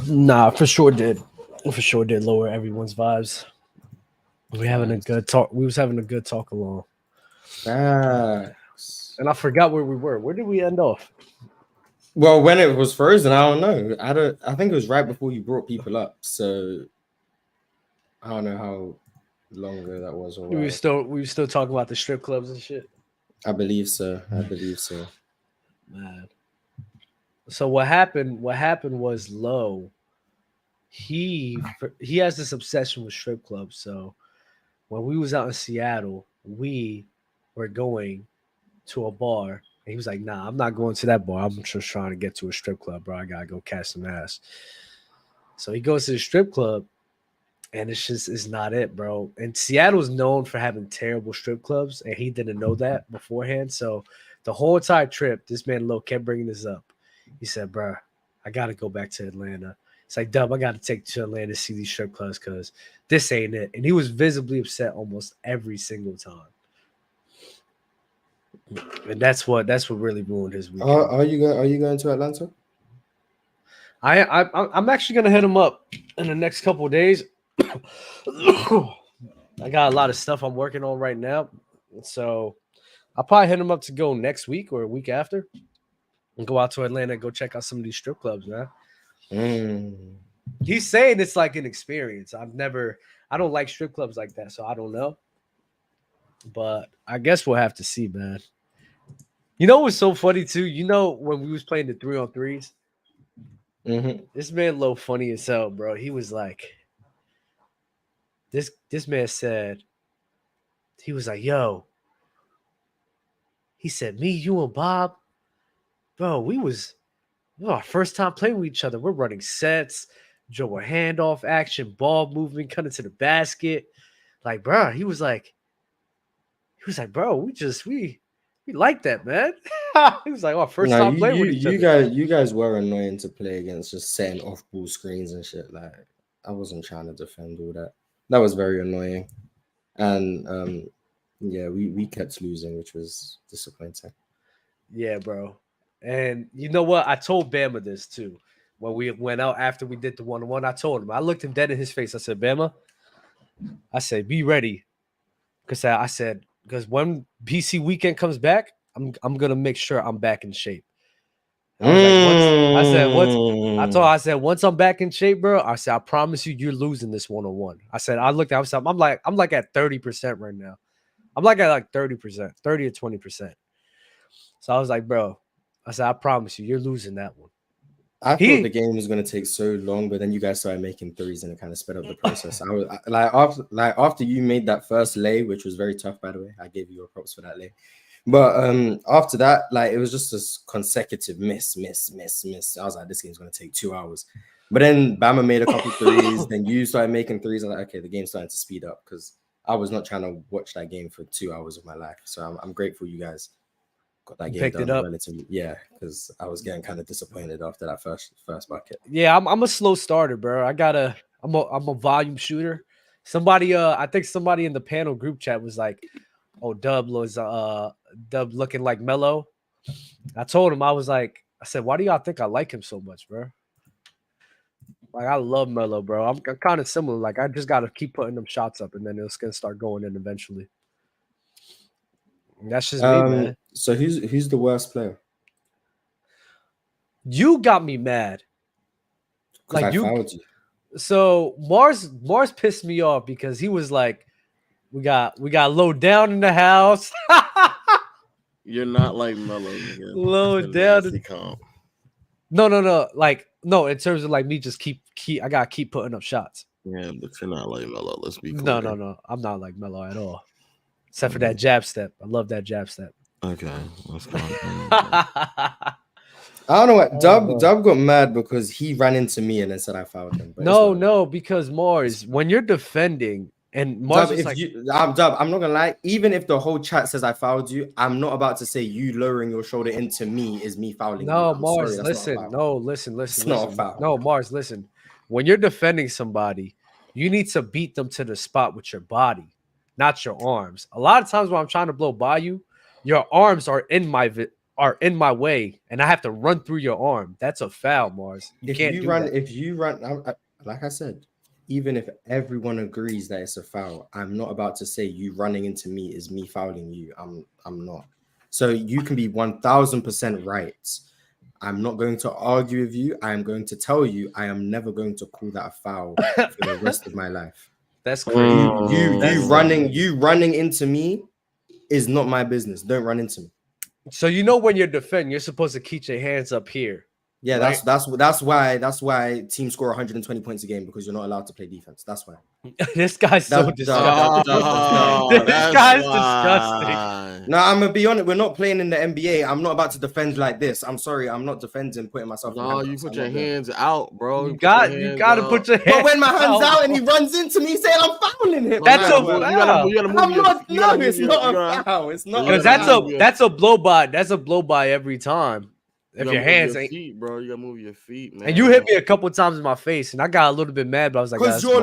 Nah, for sure did. For sure did lower everyone's vibes. We having a good talk. We was having a good talk along. Facts. And I forgot where we were. Where did we end off? Well, when it was frozen, I don't know. I think it was right before you brought people up. So I don't know how long ago that was or why. We were still talking about the strip clubs and shit. I believe so. I believe so. Man. So what happened? What happened was Low. He has this obsession with strip clubs. So when we was out in Seattle, we were going to a bar. And he was like, "Nah, I'm not going to that bar. I'm just trying to get to a strip club, bro. I gotta go catch some ass." So he goes to the strip club, and it's not it, bro. And Seattle's known for having terrible strip clubs, and he didn't know that beforehand. So the whole entire trip, this man Low kept bringing this up. He said, "Bro, I gotta go back to Atlanta." It's like, Dub, I gotta take you to Atlanta to see these strip clubs because this ain't it. And he was visibly upset almost every single time. And that's what really ruined his weekend. Are you going to Atlanta? I'm actually gonna hit him up in the next couple of days. I got a lot of stuff I'm working on right now, so I'll probably hit him up to go next week or a week after, and go out to Atlanta and go check out some of these strip clubs, man. He's saying it's like an experience. I don't like strip clubs like that, so I don't know. But I guess we'll have to see, man. You know what's so funny too? You know when we was playing the 3-on-3s, this man Low funny as hell, bro. He was like, this man said, he was like, "Yo," he said, "Me, you, and Bob, bro, we was our first time playing with each other. We're running sets, Joe a handoff action, ball movement, cutting to the basket. Like, bro, he was like, bro, we like that, man." He was like, "Oh, first time playing with each other." You guys were annoying to play against, just setting off ball screens and shit. Like, I wasn't trying to defend all that. That was very annoying. And yeah, we kept losing, which was disappointing. Yeah, bro. And you know what? I told Bama this too. When we went out after we did the 1-on-1, I told him, I looked him dead in his face. I said, "Bama," I said, "be ready." Because I said, because when PC weekend comes back, I'm gonna make sure I'm back in shape. I was like, I said, once I'm back in shape, bro, I said, I promise you're losing this 1-on-1. I said, I looked at I'm like at 30% right now. I'm like at like 30%, 30 to 20%. So I was like, bro, I said, I promise you're losing that one. I thought the game was going to take so long, but then you guys started making threes and it kind of sped up the process. I was after you made that first lay, which was very tough, by the way. I gave you your props for that lay. But after that, like, it was just this consecutive miss. I was like, this game's going to take 2 hours. But then Bama made a couple threes. Then you started making threes. I was like, okay, the game's starting to speed up because I was not trying to watch that game for 2 hours of my life. So I'm grateful you guys got that game done relatively. Yeah, because I was getting kind of disappointed after that first bucket. Yeah, I'm a slow starter, bro. I'm a volume shooter. Somebody, I think somebody in the panel group chat was like, "Oh, Dub looking like Melo." I told him, I said, "Why do y'all think I like him so much, bro?" Like, I love Melo, bro. I'm kind of similar. Like, I just gotta keep putting them shots up, and then it's gonna start going in eventually. And that's just me, man. So who's the worst player? You got me mad. Like, I fouled you. So Mars pissed me off because he was like, we got Low down in the house. You're not like Melo. Low down. No. Like, no, in terms of like me just I gotta keep putting up shots. Yeah, but you're not like Melo. Let's be clear. No. I'm not like Melo at all. Except for that jab step. I love that jab step. Okay. Let's go. I don't know what Dub got mad because he ran into me and then said I fouled him. No, because Mars, when you're defending and Mars Dub, is like, Dub, I'm not gonna lie. Even if the whole chat says I fouled you, I'm not about to say you lowering your shoulder into me is me fouling. No, you. Mars, listen. No, listen. It's not a foul. No, Mars, listen. When you're defending somebody, you need to beat them to the spot with your body, not your arms. A lot of times when I'm trying to blow by you, your arms are in my are in my way and I have to run through your arm, that's a foul, Mars. If you run, like I said, even if everyone agrees that it's a foul, I'm not about to say you running into me is me fouling you. I'm not. So you can be 1000% right. I'm not going to argue with you. I am going to tell you I am never going to call that a foul for the rest of my life. That's crazy. You running into me is not my business. Don't run into me. So you know when you're defending, you're supposed to keep your hands up here. Yeah, right? that's why teams score 120 points a game, because you're not allowed to play defense. That's why. This guy's so disgusting. This guy's disgusting. No, I'm gonna be honest. We're not playing in the NBA. I'm not about to defend like this. I'm sorry. I'm not defending, putting myself. No, you put your hands out, bro. You got to put your hands. But when my hands out and he runs into me, saying I'm fouling him. That's a foul. It's not a foul. It's not. Because that's a blow by. That's a blow by every time. If your hands ain't, feet, bro, you gotta move your feet, man. And you hit me a couple times in my face, and I got a little bit mad, but I was like, because you're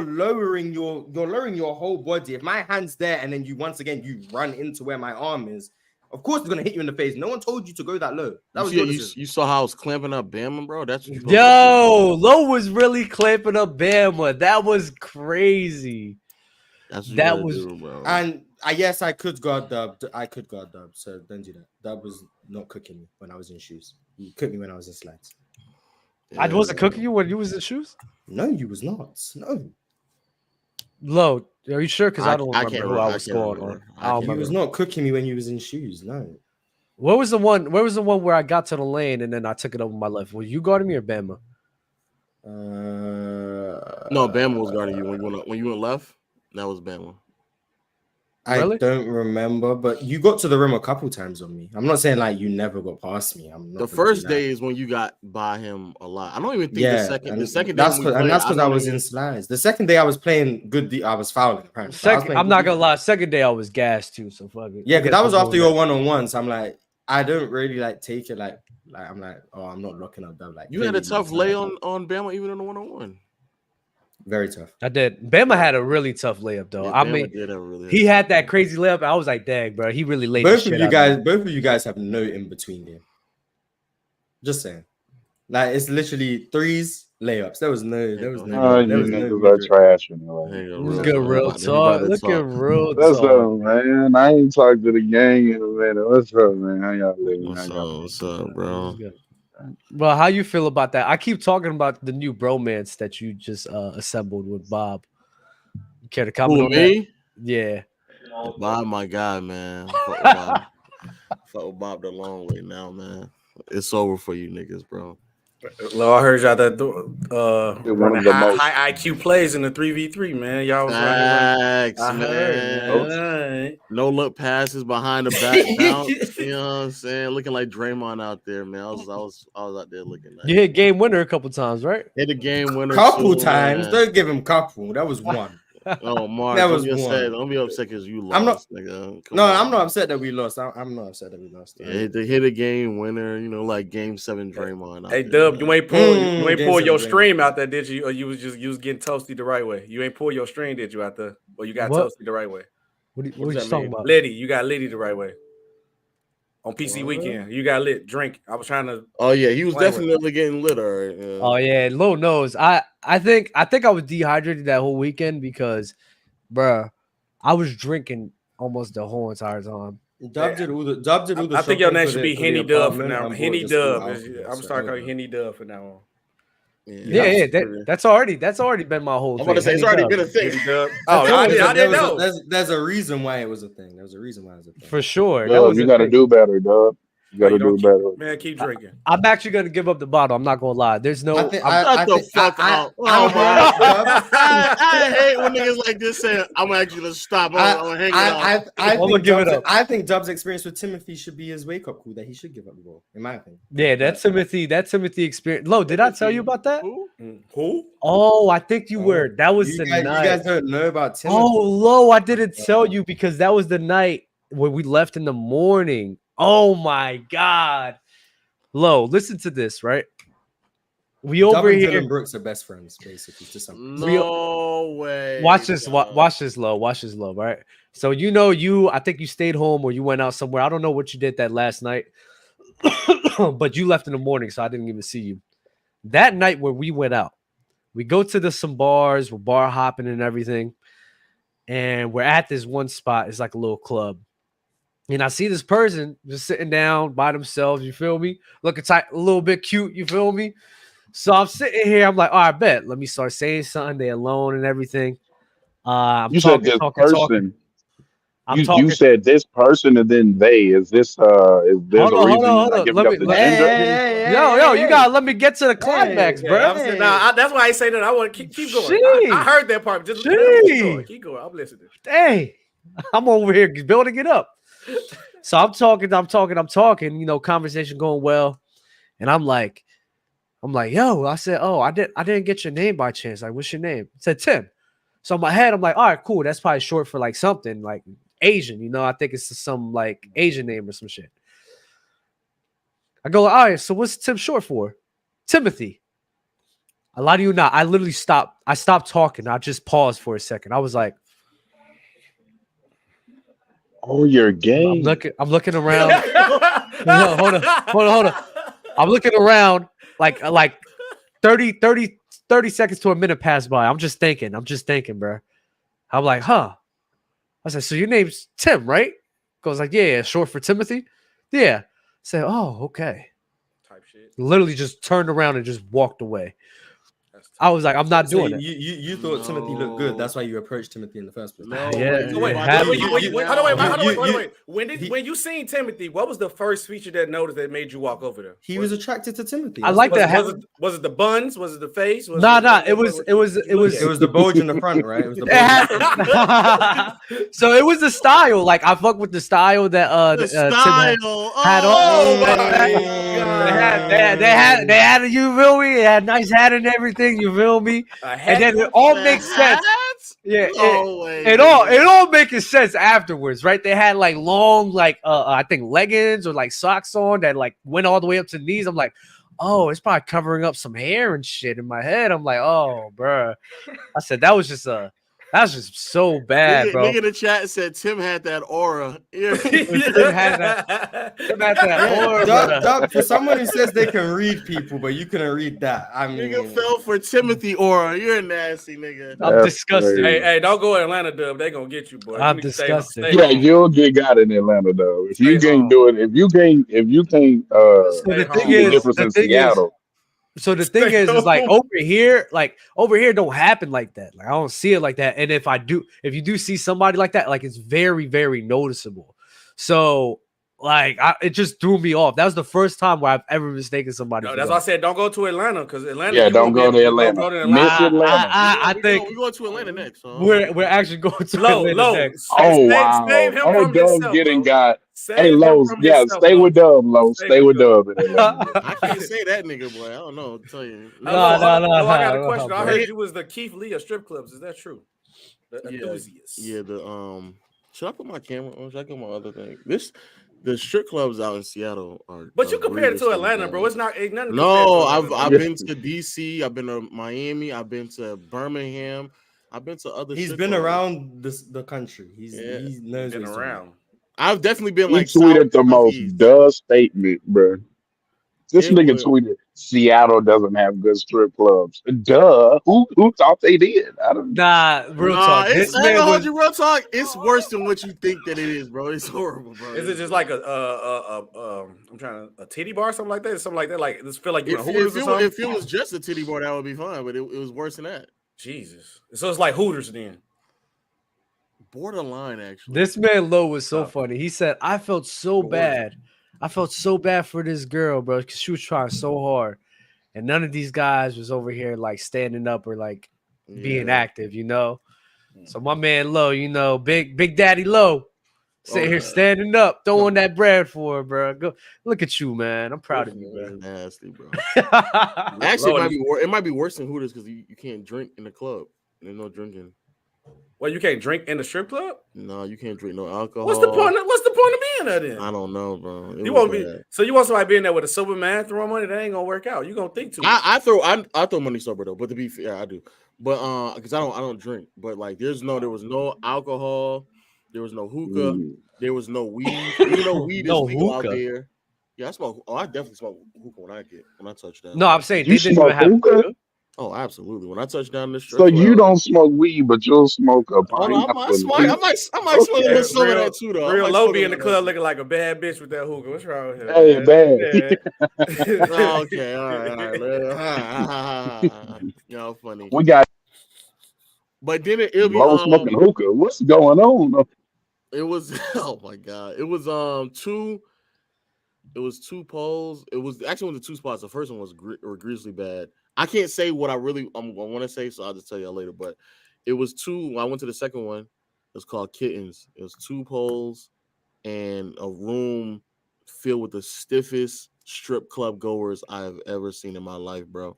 lowering your whole body. If my hand's there, and then you run into where my arm is, of course it's gonna hit you in the face. No one told you to go that low. That was you saw how I was clamping up Bama, bro. That's what Low was really clamping up Bama. That was crazy. That was do, bro. And yes, I could guard Dub. So don't do that. Dub was not cooking me when I was in shoes. He cooked me when I was in slides. Yeah, I wasn't cooking you when you was in shoes? No, you was not. No. Low, are you sure? Because I don't remember who I was scoring on. He was not cooking me when you was in shoes. No. Where was the one where I got to the lane and then I took it over my left? Were you guarding me or Bama? No, Bama was guarding you when you went left. That was Bama. I don't remember, but you got to the rim a couple times on me. I'm not saying like you never got past me. I'm not. The first day is when you got by him a lot. I don't even think the second day. That's because I was in slides. The second day I was playing good. I was fouling. Apparently, I'm not gonna lie. Second day I was gassed too. So fuck it. Yeah, because that was after your 1-on-1. So I'm like, I don't really like take it like I'm like, oh, I'm not locking up Dub. Like you had a tough lay on Bama even on the 1-on-1. Very tough. I did. Bama had a really tough layup, though. Yeah, he had that crazy layup. I was like, dang, bro, he really laid. Both of you guys have no in between game. Just saying, like it's literally threes, layups. There was no. Trash. Look at real talk. Look at real talk. What's up, man? I ain't talked to the gang in a minute. What's up, man? How y'all living? What's up, bro? Well, how you feel about that? I keep talking about the new bromance that you just assembled with Bob. You care to comment on that? Yeah. Bob, my guy, man. Fuck with Bob the long way now, man. It's over for you niggas, bro. Well, I heard y'all that running high IQ plays in the 3v3, man. Y'all was running, man. No look passes behind the back bounce. You know what I'm saying? Looking like Draymond out there, man. I was out there looking like. You hit game winner a couple times, right? Hit a game winner. Couple times. Man. Don't give him couple. That was one. Oh, Mark, that was don't be upset because you lost. I'm not, nigga. I'm not upset that we lost. I'm not upset that we lost. Yeah, they hit a game winner, like Game 7 Draymond. Hey, Dub, you ain't pull your stream out there, did you? Or you was getting toasty the right way? You ain't pull your stream, did you, out there? Or you got toasty the right way? What are you talking about? Liddy, you got Liddy the right way. On PC weekend, you got lit. Drink. I was trying to. Oh yeah, he was definitely getting lit. All right. Yeah. Oh yeah, low nose. I think I was dehydrated that whole weekend because, bruh, I was drinking almost the whole entire time. Dub did all the. I think your name should be Henny Dub from now on. Henny Dub. I'm starting calling you Henny Dub from now on. Yeah. That's already been my whole thing. I'm about to say it's already been a thing. I didn't know. There's a reason why it was a thing. There's a reason why it was a thing. For sure. You got to do better, Dub. You got to do better. Man, keep drinking. I'm actually going to give up the bottle. I'm not going to lie. There's no. I hate when niggas like this say, I'm actually going to stop. I'm going to hang it out. I'm going to give it up. I think Dub's experience with Timothy should be his wake up call that he should give up the ball, in my opinion. Yeah, that Timothy experience. Lo, did I tell you about that? Who? Oh, I think you were. That was the night. You guys don't know about Timothy. Oh, Lo, I didn't tell you because that was the night when we left in the morning. Oh my God. Lo, listen to this, right? We over Dubbington here. and Brooks are best friends, basically. To some. No way. Watch this. Watch this, low. Watch this, low. Right. So I think you stayed home or you went out somewhere. I don't know what you did that last night, but you left in the morning, so I didn't even see you. That night where we went out, we go to some bars, we're bar hopping and everything, and we're at this one spot. It's like a little club, and I see this person just sitting down by themselves. You feel me? Looking tight, a little bit cute. You feel me? So I'm sitting here. I'm like, all right, bet. Let me start saying something. They alone and everything. You said this person. You said this person and then they. Is this a reason you're not giving up the gender? Yo, you gotta let me get to the climax, bro. That's why I say that. I want to keep going. I heard that part. Just keep going. I'm listening. Dang, I'm over here building it up. So I'm talking. You know, conversation going well, and I'm like, yo. I said, oh, I didn't get your name by chance. Like, what's your name? It said Tim. So in my head, I'm like, all right, cool. That's probably short for like something like Asian, you know. I think it's some like Asian name or some shit. I go, all right, so what's Tim short for? Timothy. I lie to you not. I literally stopped. I stopped talking. I just paused for a second. I was like, oh, you're gay. I'm looking around. Hold on. I'm looking around like 30 seconds to a minute pass by. I'm just thinking, bro. I'm like, huh. I said, so your name's Tim, right? Goes like, yeah, short for Timothy. Yeah. I said, oh, okay. Type shit. Literally just turned around and just walked away. I was like, I'm not doing it. You thought Timothy looked good. That's why you approached Timothy in the first place. Wait. When you seen Timothy, what was the first feature that noticed that made you walk over there? He was attracted to Timothy. I like that. Was it the buns? Was it the face? It was the bulge in the front, right? It was the bulge. So it was the style. Like I fuck with the style that Tim had on. They had a, you feel me? They had nice hat and everything. You feel me? And then it all makes sense. Yeah, it all making sense afterwards, right? They had like long, like I think leggings or like socks on that like went all the way up to the knees. I'm like, oh, it's probably covering up some hair and shit. In my head, I'm like, oh, bro. I said that was just so bad, bro. Nigga in the chat said Tim had that aura. Tim had that aura. Doug, for someone who says they can read people, but you couldn't read that. I mean, nigga fell for Timothy aura. You're a nasty nigga. I'm disgusted. Hey, don't go to Atlanta, Dub. They gonna get you, boy. I'm disgusted. Yeah, you'll get got in Atlanta though. If you can't do it, if you can't, So the thing is, difference in Seattle. So the thing is like over here don't happen like that. Like I don't see it like that. And if you do see somebody like that, like it's very, very noticeable. So like it just threw me off. That was the first time where I've ever mistaken somebody. No, that's why I said don't go to Atlanta because Atlanta. Yeah, don't go to Atlanta. I think we're going to Atlanta next. So. We're actually going to Atlanta next. Oh wow! Oh, Dub getting got. Hey, Lowe's, stay with Dub, Lowe's. Stay with Dub. I can't say that nigga, boy. I don't know. I'll tell you. No. I got a question. I heard you was the Keith Lee of strip clubs. Is that true? The enthusiast. Yeah. Should I put my camera on? Should I get my other thing? The strip clubs out in Seattle are. But you compared it to Atlanta, bro. It's nothing. No, I've been to DC. I've been to Miami. I've been to Birmingham. I've been to other. He's been around the country. He knows been around. I've definitely been He like. tweeted the most duh statement, bro. This nigga tweeted Seattle doesn't have good strip clubs. Duh. Who thought they did? I don't know. Nah, real talk. Real talk. It's worse than what you think that it is, bro. It's horrible, bro. Is it just like a titty bar, something like that? Something like that? Like this feel like you're Hooters or something? If it was just a titty bar, that would be fine. But it was worse than that. Jesus. So it's like Hooters then. Borderline, actually. This man Low was so funny. He said, I felt so bad. I felt so bad for this girl, bro, because she was trying so hard. And none of these guys was over here like standing up or like being active, you know? So my man Low, you know, Big Daddy Low, sitting here standing up, throwing that bread for her, bro. Go look at you, man. I'm proud of you, bro. Nasty, bro. Actually, it might be worse than Hooters because you can't drink in the club. There's no drinking. Well, you can't drink in the strip club? No, you can't drink no alcohol. What's the point of being there then? I don't know, bro. You won't be. So you want somebody being there with a sober man throwing money? That ain't gonna work out. You gonna think too much. I throw money sober though. But to be fair, I do. But because I don't drink. But like, there was no alcohol. There was no hookah. There was no weed. You know, weed is legal out there. Yeah, I smoke. Oh, I definitely smoke hookah when I touch down. No, I'm saying you smoke hookah. Oh, absolutely. When I touch down the strip, so you don't smoke weed, but you'll smoke a pineapple. I might smoke a little some of that too, though. Real low be in the club looking like a bad bitch with that hookah. What's wrong with him? Hey, bad. Yeah. Okay, all right. Y'all funny. We got. But then it'll be smoking hookah. What's going on? It was oh my god. It was two. It was two poles. It was actually one of the two spots. The first one was egregiously bad. I can't say what I want to say, so I'll just tell y'all later. But it was two. When I went to the second one, it was called Kittens. It was two poles and a room filled with the stiffest strip club goers I have ever seen in my life, bro.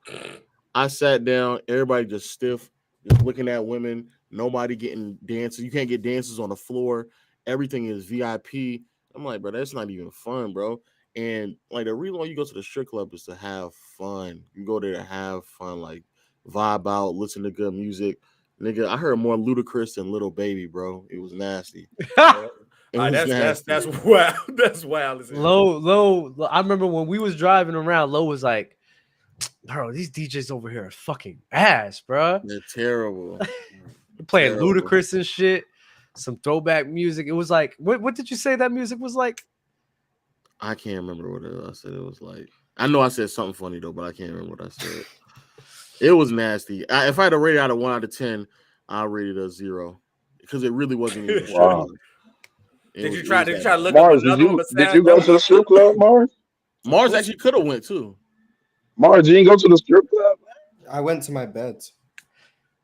I sat down, everybody just stiff, just looking at women. Nobody getting dances. You can't get dances on the floor. Everything is VIP. I'm like, bro, that's not even fun, bro. And like the reason why you go to the strip club is to have fun. You go there to have fun, like vibe out, listen to good music. Nigga, I heard more Ludacris than Little Baby, bro. It was nasty. That's wild. That's wild. Low. I remember when we was driving around, Low was like, bro, these DJs over here are fucking ass, bro. They're terrible. They're playing Ludacris and shit. Some throwback music. It was like, what did you say that music was like? I can't remember what I said it was like. I know I said something funny though, but I can't remember what I said. It was nasty. If I had to rate it out of 1 out of 10, I'll rate it a 0 because it really wasn't even. Wow. Did you try to look Mars, up did you go to the strip club, Mars? Mars actually could have went too. Mars, you didn't go to the strip club? I went to my bed.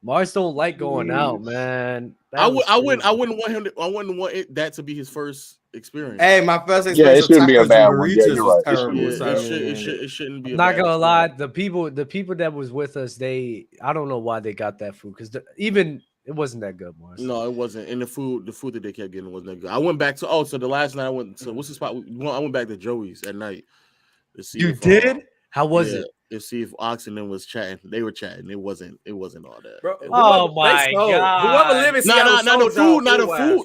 Mars don't like going out, man. I wouldn't want that to be his first experience. Hey, my first experience. Yeah, it shouldn't be a bad one. Yeah, you're right. It shouldn't be. Not gonna lie, the people that was with us, I don't know why they got that food because even it wasn't that good, Mars. No, it wasn't. And the food that they kept getting wasn't that good. I went back to so the last night I went to what's the spot? I went back to Joey's at night. You did? How was it? To see if Ox and them was chatting. They were chatting. It wasn't all that. Bro, oh my god! Whoever lives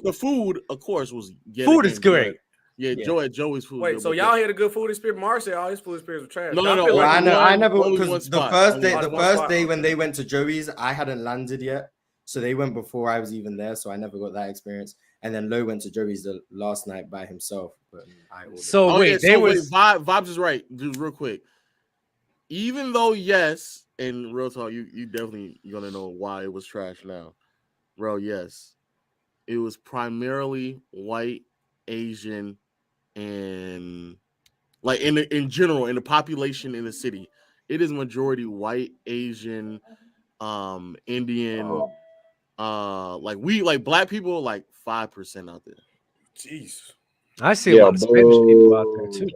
the food, of course, was food is great. Yeah, Joey's food. Wait, so y'all had a good food experience? Mars said all his food experience was trash. No. I never because the first day when they went to Joey's, I hadn't landed yet, so they went before I was even there, so I never got that experience. And then Lo went to Joey's the last night by himself. But Vibes is right. Just real quick. Even though, yes, and real talk, you definitely gonna know why it was trash now. Bro, yes. It was primarily white, Asian, and like in general, in the population in the city, it is majority white, Asian, Indian, like black people, like 5% out there. Jeez. I see a lot of Spanish people out there too.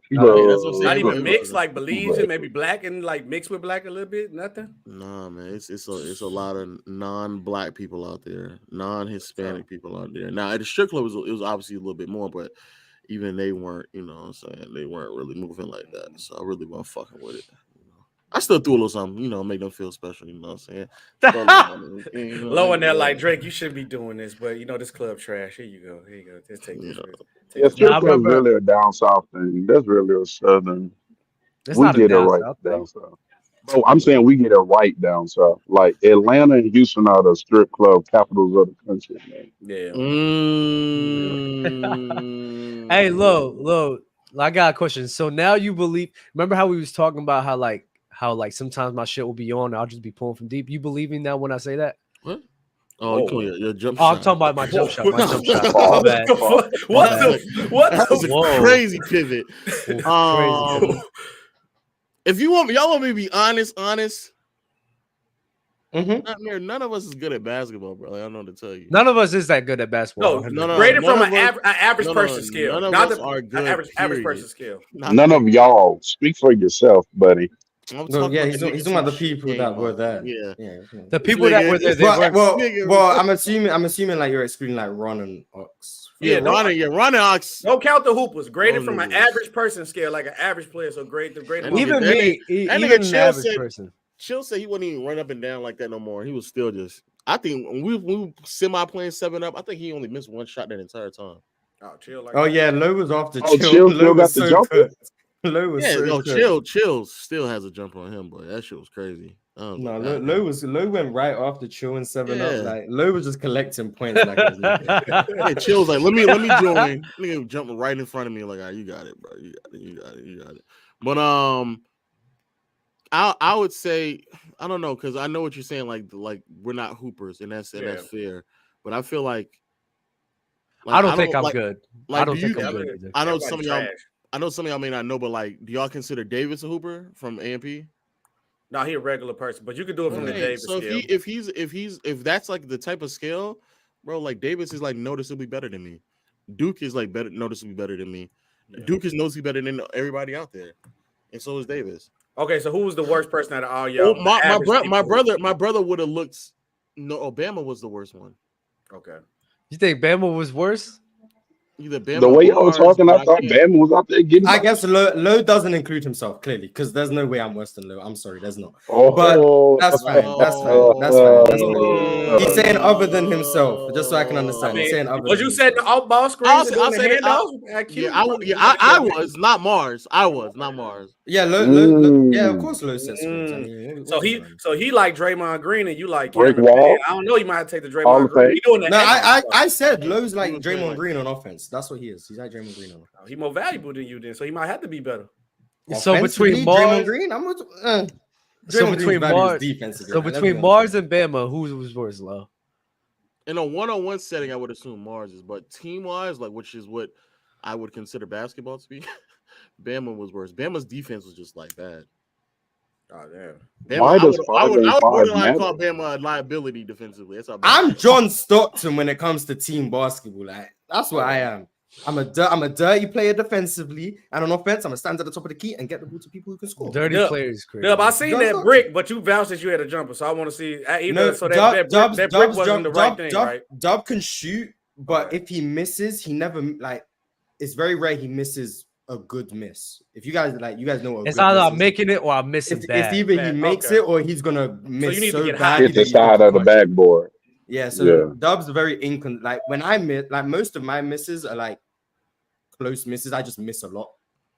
Not even mixed, like Belizean, maybe black and like mixed with black a little bit. Nothing. Nah, man, it's a lot of non-black people out there, non-Hispanic people out there. Now at the strip club, it was obviously a little bit more, but even they weren't, you know what I'm saying, they weren't really moving like that. So I really wasn't fucking with it. I still threw a little something, make them feel special, you know what I'm saying? Low in there like, Drake, you shouldn't be doing this, but this club trash. Here you go. Just take this. Strip club's really a down south thing. That's really a southern. We get it right down south. Oh, I'm saying we get it right down south. Like Atlanta and Houston are the strip club capitals of the country, man. Yeah. Hey, Lo, I got a question. So now you believe? Remember how we was talking about how sometimes my shit will be on, and I'll just be pulling from deep. You believing that when I say that? What? Oh, your jump shot. I'm talking about my jump shot. My jump shot. What? That was a crazy pivot. If y'all want me to be honest, none of us is good at basketball, bro. I don't know what to tell you. None of us is that good at basketball. No. Rated from an average person scale. None of us are good. Average person scale. None of y'all. Speak for yourself, buddy. Yeah, he's talking about the people that were there. Yeah. The people that were there. Well, I'm assuming like you're excluding like Ron and Ox. Yeah, Ron and Ox. Don't count the hoopers. Graded from an average person scale, like an average player. So grade the grade. Even me, even an average person. Chill said he wouldn't even run up and down like that no more. He was still just. I think when we semi playing 7-up, I think he only missed one shot that entire time. Oh, Chill. Low was after Chill. Chill Low was got the jumper. Low was Chill still has a jumper on him, boy. That shit was crazy. Low went right after Chill and 7-up. Like Low was just collecting points. Like Chill's like, let me join. Nigga jumping right in front of me. Like, you got it, bro. You got it. But I would say I don't know because I know what you're saying. Like we're not hoopers, and that's fair. But I feel like I don't think I'm good. Like, I don't think I'm good either. I know some of y'all. I know some of y'all may not know, but like, do y'all consider Davis a hooper from AMP? No, he a regular person, but you could do it from the Davis so scale. If that's like the type of scale, bro, like Davis is like noticeably better than me. Duke is like noticeably better than me. Yeah. Duke is noticeably better than everybody out there, and so is Davis. Okay, so who was the worst person out of all y'all? My brother would have looked. No, Obama was the worst one. Okay, you think Bama was worse? Either Bama the way I was talking, I thought Bama was out there getting. I guess Low doesn't include himself clearly because there's no way I'm worse than Low. I'm sorry, there's not. But that's fine. That's fine. He's saying other than himself, just so I can understand. He's saying other. But you said the off-ball screen. I was not Mars. I was not Mars. Yeah, Low, yeah, of course Low says. So he like Draymond Green and you like Brick Wall. I don't know. You might take the Draymond Green. He doing that. No, I said Low's like Draymond Green on offense. That's what he is. He's like Draymond Green on offense. He's more valuable than you then, so he might have to be better. So between Mars, Draymond Green, between Mars and Bama, who was worse, Low? In a one-on-one setting, I would assume Mars is, but team-wise, like which is what I would consider basketball to be, Bama was worse. Bama's defense was just like bad. Oh damn! Bama, I would borderline call Bama a liability defensively. That's how I'm John Stockton when it comes to team basketball. Like that's what I am. I'm a dirty player defensively, and on offense, I'm gonna stand at the top of the key and get the ball to people who can score. Dirty players, crazy. Dub, I seen that brick, but you vouched that you had a jumper, so I want to see. That brick wasn't the right thing, right? Dub can shoot, but if he misses, he never like. It's very rare he misses a good miss. If you guys know, it's either I'm making it or I'm missing. It's either he makes it or he's gonna miss. So you need to get bad. Hit the side of the backboard. Yeah, so Dub's very like when I miss, like most of my misses are like close misses. I just miss a lot,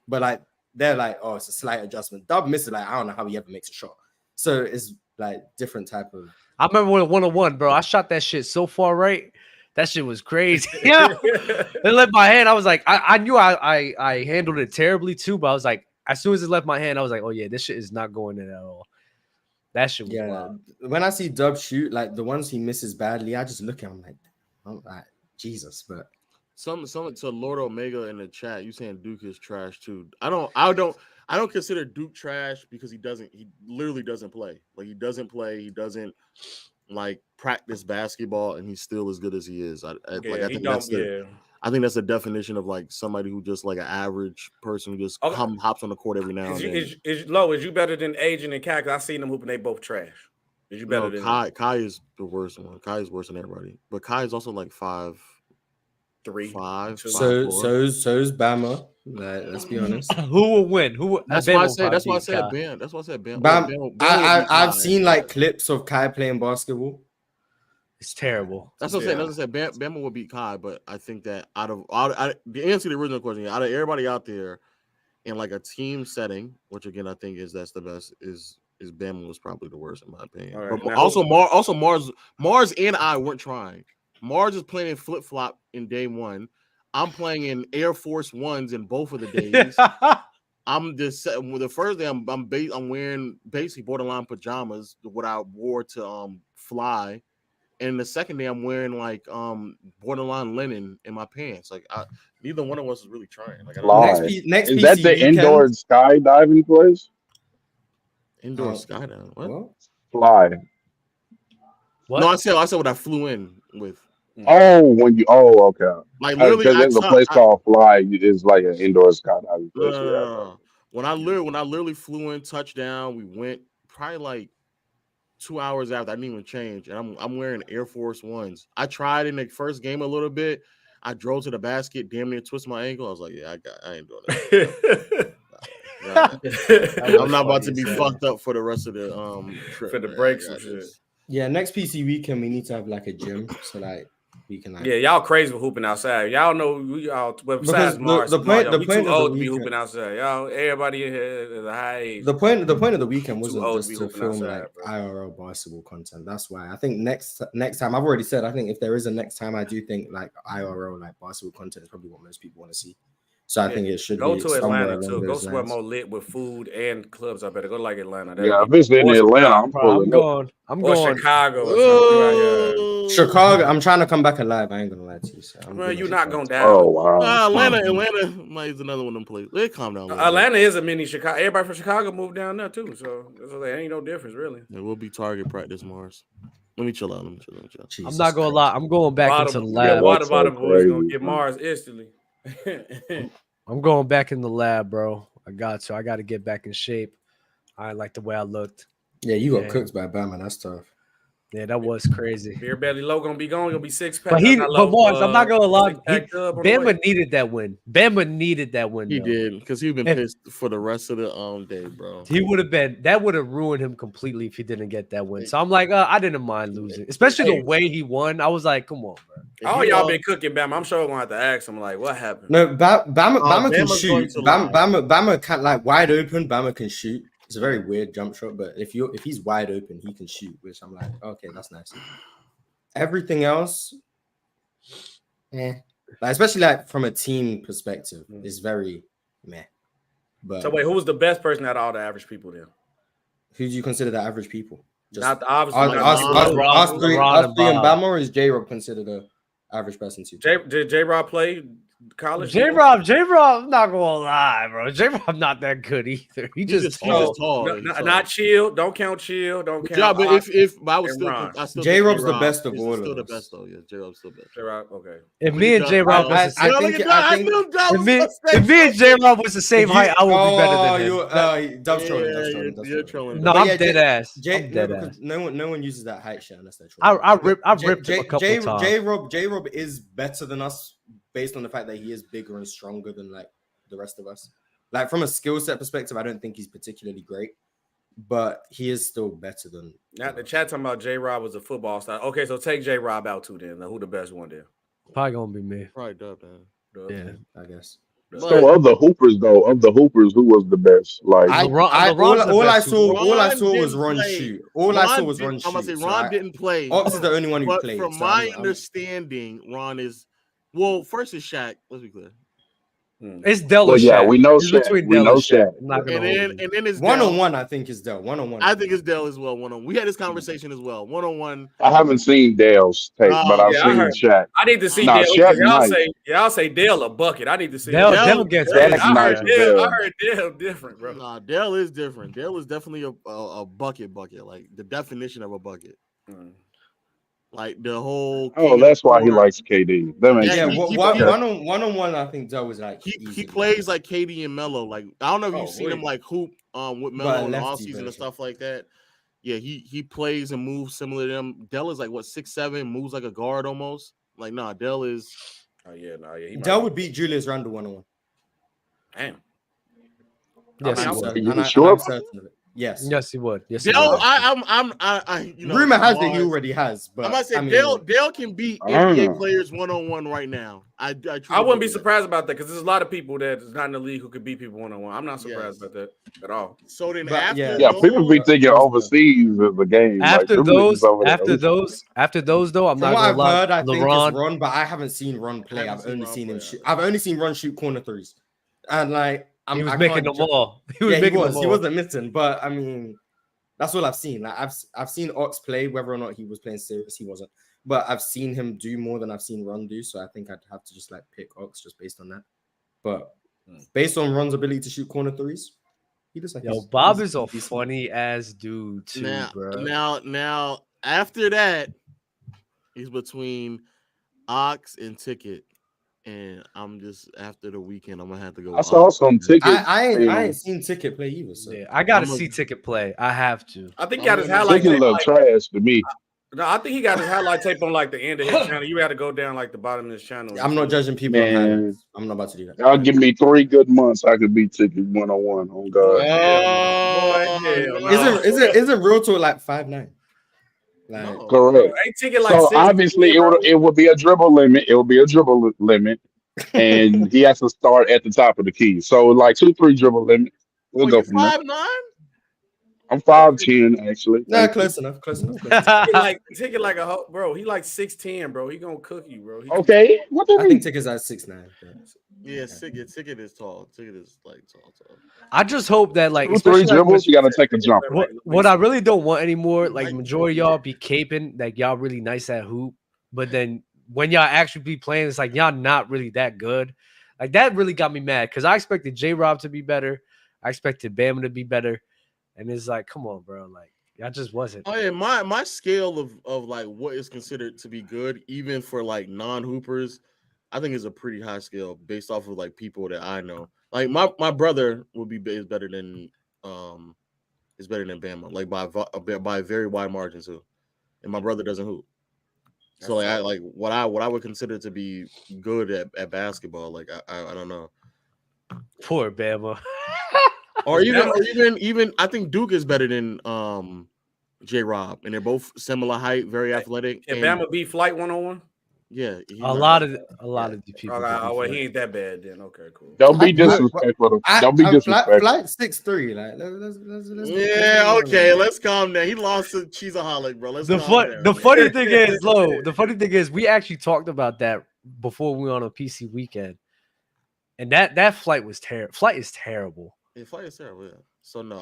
but like they're like, oh, it's a slight adjustment. Dub misses like I don't know how he ever makes a shot. So it's like different type of. I remember when 1-on-1, bro. I shot that shit so far right. That shit was crazy. Yeah, it left my hand. I was like, I knew I handled it terribly too, but I was like, as soon as it left my hand, I was like, oh yeah, this shit is not going in at all. That shit was wild. When I see Dub shoot, like the ones he misses badly, I just look at him I'm like Jesus. But some to Lord Omega in the chat, you saying Duke is trash too. I don't consider Duke trash because he literally doesn't play. Like he doesn't play. He doesn't like practice basketball, and he's still as good as he is. I think that's the definition of like somebody who just like an average person who just hops on the court every now and then. Is you better than Agent and Kai? I seen them hooping. They both trash. Is you better than Kai? Kai is the worst one. Kai is worse than everybody. But Kai is also like 5'3", 5'4". So's Bama. Let's be honest. Who will win? That's why I said Bam. That's why I said Bam. I've seen like clips of Kai playing basketball. It's terrible. That's what I'm saying. As I said, Bama will beat Kai, but I think that out of the answer to the original question, out of everybody out there in like a team setting, which again I think that's the best, is Bama was probably the worst in my opinion. Right, but also Mars and I weren't trying. Mars is playing in flip-flop in day one. I'm playing in Air Force Ones in both of the days. I'm just the first day I'm wearing basically borderline pajamas, what I wore to fly. And the second day I'm wearing like borderline linen in my pants. Like neither one of us is really trying. Like next is that the weekend? Indoor skydiving place? Indoor skydiving. What? Fly. What? No, I said what I flew in with. Okay. Like literally, because there's a place called Fly. It's like an indoor skydiving place. When I literally flew in, touchdown, we went probably like 2 hours after. I didn't even change, and I'm wearing Air Force Ones. I tried in the first game a little bit. I drove to the basket, damn near twisted my ankle. I was like, yeah, I ain't doing that. I'm not about to be fucked up for the rest of the trip for the breaks and shit. Yeah, next PC weekend we need to have like a gym so like we can like. Yeah, y'all crazy for hooping outside. Y'all know we all. Well, besides Mars, the point we too old to be weekend, hooping outside. Y'all, everybody in here is a high age. The point of the weekend wasn't just to film outside, like IRL basketball content. That's why I think next time I've already said I think if there is a next time, I do think like IRL like basketball content is probably what most people want to see. So I think it should go be to Atlanta too. Go somewhere more lit with food and clubs. I better go to like Atlanta. If it's in Atlanta, I'm pulling up. I'm going Chicago. Or Chicago. I'm trying to come back alive. I ain't gonna lie to you. So well, you're not gonna die. Oh wow. Atlanta is another one of them places. They calm down. Atlanta is a mini Chicago. Everybody from Chicago moved down there too. So there ain't no difference really. It will be target practice, Mars. Let me chill out. I'm not gonna lie. I'm going back into the lab. Water bottle boys gonna get Mars instantly. I'm going back in the lab, bro. I got to get back in shape. I like the way I looked. Yeah, you got cooked by Bama. That's tough. Yeah, that was crazy. Beer belly low gonna be gone. Gonna be 6 pack. But Mars, I'm not gonna lie. Bama needed that win. Bama needed that win. He did because he'd been pissed for the rest of the day, bro. He would have been. That would have ruined him completely if he didn't get that win. So I'm like, I didn't mind losing, especially the way he won. I was like, come on, bro. All y'all been cooking Bama. I'm sure I'm gonna have to ask him like, what happened? No, Bama can shoot. Bama can't like wide open. Bama can shoot. It's a very weird jump shot, but if he's wide open, he can shoot, which I'm like, okay, that's nice. Everything else, like, especially like from a team perspective, is very meh. But so wait, who was the best person out of all the average people then? Who do you consider the average people? Just not the obvious. Us three and Bama, or is J-Rob considered the average person too? Did J-Rob play college? J-Rob, I'm not gonna lie, bro. J-Rob not that good either. He's just tall. Not chill. Don't count chill. Don't count. Yeah, but if I was still J-Rob's the best of all of us. Still the best though. Yeah, J-Rob's still best. J-Rob, okay. If me and J-Rob was the same height, I would be better than him. You're trolling. No, I'm dead ass. No one uses that height shit unless they're trolling. I ripped him a couple times. J-Rob is better than us based on the fact that he is bigger and stronger than like the rest of us. Like from a skill set perspective, I don't think he's particularly great, but he is still better than. Now the chat talking about J-Rob was a football star. Okay, so take J-Rob out too then. Now, who the best one there? Probably gonna be me. Probably Dub, man. Yeah, I guess. So of the hoopers, who was the best? Like all I saw was Ron shoot. All I saw was Ron shoot. I'm gonna say Ron didn't play. Ops is the only one who played. From my understanding, Ron is. Well, first is Shaq. Let's be clear. It's Dell. Well, yeah, we know Shaq. We know Shaq. And then it's one-on-one. I think is Dell. One-on-one. I think it's Dell as well. One-on-one. We had this conversation as well. One-on-one. I haven't seen Dell's tape, but I've seen Shaq. I need to see Dell. Y'all say Dell a bucket. I need to see Dell gets. I heard Dell different, bro. Nah, Dell is different. Dell is definitely a bucket, like the definition of a bucket. Like the whole. Oh, that's why he likes KD. That makes sense. One-on-one. I think Dell was like he plays like KD and Melo. Like I don't know if you've seen him like hoop with Melo in the offseason and stuff like that. Yeah, he plays and moves similar to them. Dell is like 6'7", moves like a guard almost. Like Dell is. Oh yeah, Dell would beat Julius Randle one-on-one. Damn. Yes, Yes, he would. Yes, Dell, rumor has that he already has, but I'm gonna say Dell can beat NBA players one-on-one right now. I wouldn't be surprised about that because there's a lot of people that is not in the league who could beat people one-on-one. I'm not surprised about that at all. So then people be thinking overseas is the game. After those though, I'm not gonna lie. I think it's Ron, but I haven't seen Ron play. I've only seen him shoot. I've only seen Ron shoot corner threes, and like. He was making them all. He wasn't missing, but I mean, that's all I've seen. Like I've seen Ox play, whether or not he was playing serious, he wasn't. But I've seen him do more than I've seen Ron do, so I think I'd have to just like pick Ox just based on that. But based on Ron's ability to shoot corner threes, he just like. Yo, Bob is a funny ass dude too, bro. Now after that, he's between Ox and Ticket. and I'm just after the weekend. I'm gonna have to go. I saw some tickets. I ain't seen Ticket play either. So Yeah, I gotta see Ticket play. I have to. I think he got his highlight Ticket tape. look trash to me. No, I think he got his highlight tape on like the end of his channel. You got to go down like the bottom of his channel. I'm not judging people on Man. highlights. I'm not about to do that. Y'all give me 3 good months, I could beat Ticket 101 on God. Isn't Real Talk like 5'9"? Like, No. Correct. Ain't Ticket like So 6'3", obviously bro? it would be a dribble limit. It would be a dribble limit, and he has to start at the top of the key. So like 2-3 dribble limit. We'll go You're from there. 5'9"? I'm 5'10" actually. nah, close enough. Ticket like a hoe, bro. He like 6'10", bro. He gonna cook you, bro. Okay, what do you I mean? think Ticket's at 6'9". Yeah, Ticket is tall. Ticket is like tall. I just hope that like 2-3 especially, like, dribbles, you got to take a jumper. what I really don't want anymore, like Like, majority of y'all be caping, like y'all really nice at hoop, but then when y'all actually be playing, it's like y'all not really that good. Like that really got me mad because I expected J-Rob to be better, I expected Bama to be better, and it's like, come on, bro, like y'all just wasn't. Oh yeah, my scale of like what is considered to be good, even for like non-hoopers, I think is a pretty high scale based off of like people that I know. Like my brother would be is better than Bama, like by a very wide margin too. And my brother doesn't hoop. So like I like what I would consider to be good at basketball. Like I don't know. Poor Bama. Or even I think Duke is better than J-Rob, and they're both similar height, very athletic. Can Bama beat Flight 101? Yeah, A lot of the people. Oh, well, he ain't that bad then. Okay, cool. Don't be disrespectful. Don't be disrespectful. Flight 6'3". Like, let's yeah, okay, let's calm down. He lost to Cheeseaholic, bro. Let's The funny thing is, the funny thing is, we actually talked about that before we went on a PC weekend, and that flight was terrible. Flight is terrible. Yeah, Flight is terrible. Yeah. So no,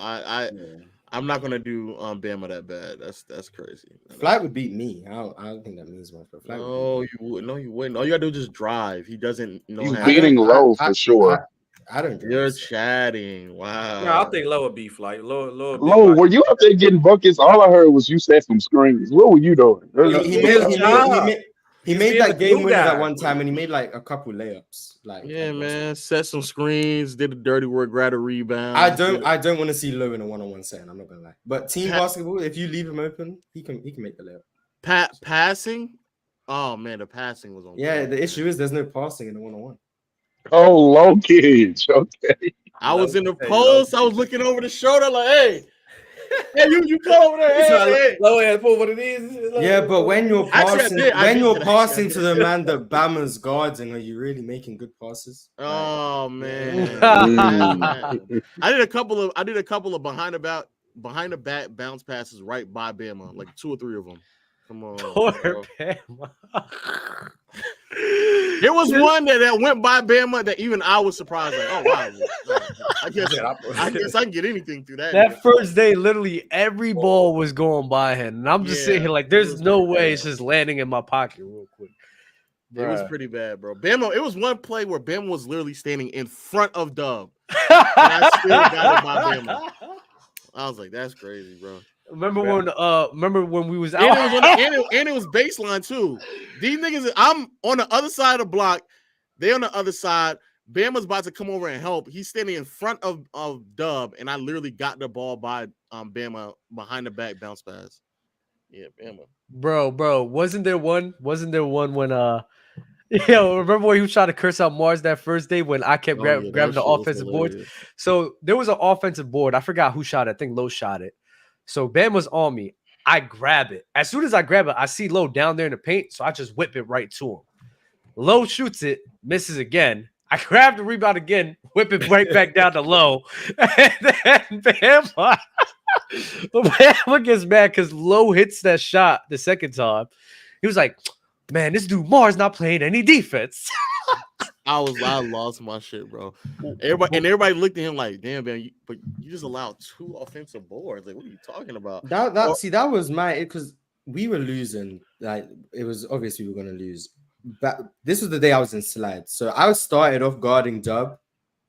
I'm not gonna do Bama that bad. That's crazy. Flight would beat me. I don't think that means much. But Flight you wouldn't. No, you wouldn't. All you gotta do is just drive. He doesn't know. He's beating Low for sure. I don't. You're chatting. Wow. No, I think Low would beat Flight. Low, were you up there getting buckets? All I heard was you set some screens. What were you doing? He made that game winner that one time, and he made like a couple layups. Like, yeah, man, set some screens, did the dirty work, grab a rebound. I don't want to see Low in a one-on-one setting. I'm not gonna lie. But team basketball, if you leave him open, he can make the layup. Passing, oh man, the passing was on. Yeah, the issue is there's no passing in the one-on-one. Oh, Low kids. Okay. I was in the post. I was looking over the shoulder, like, hey. Hey, you come over there. Hey. Low ass pull what it is. Yeah, but when you're passing, passing to the man that Bama's guarding, are you really making good passes? Oh man. I did a couple of behind the back bounce passes right by Bama, like 2 or 3 of them. Come on. Poor Bama. There was one that went by Bama that even I was surprised. Like, oh wow, I guess I can get anything through that. That first day, literally every ball was going by him, and I'm just sitting here like, there's no way it's just landing in my pocket real quick. It was pretty bad, bro. Bama. It was one play where Bama was literally standing in front of Dub, and I still got it by Bama. I was like, that's crazy, bro. Remember when we was out, and it was baseline too. These niggas, I'm on the other side of the block. They on the other side. Bama's about to come over and help. He's standing in front of Dub, and I literally got the ball by Bama behind the back bounce pass. Yeah, Bama. Bro, wasn't there one when remember when he was trying to curse out Mars that first day when I kept grabbing the offensive boards? So there was an offensive board. I forgot who shot it. I think Low shot it. So Bama's on me. I grab it. As soon as I grab it, I see Low down there in the paint. So I just whip it right to him. Low shoots it, misses again. I grab the rebound again, whip it right back down to Low. And then Bama gets mad because Low hits that shot the second time. He was like, man, this dude Mars not playing any defense. I lost my shit, bro. Everybody looked at him like, damn, man, but you just allowed 2 offensive boards. Like, what are you talking about? That was because we were losing. Like, it was obvious we were gonna lose. But this was the day I was in slides. So I started off guarding Dub,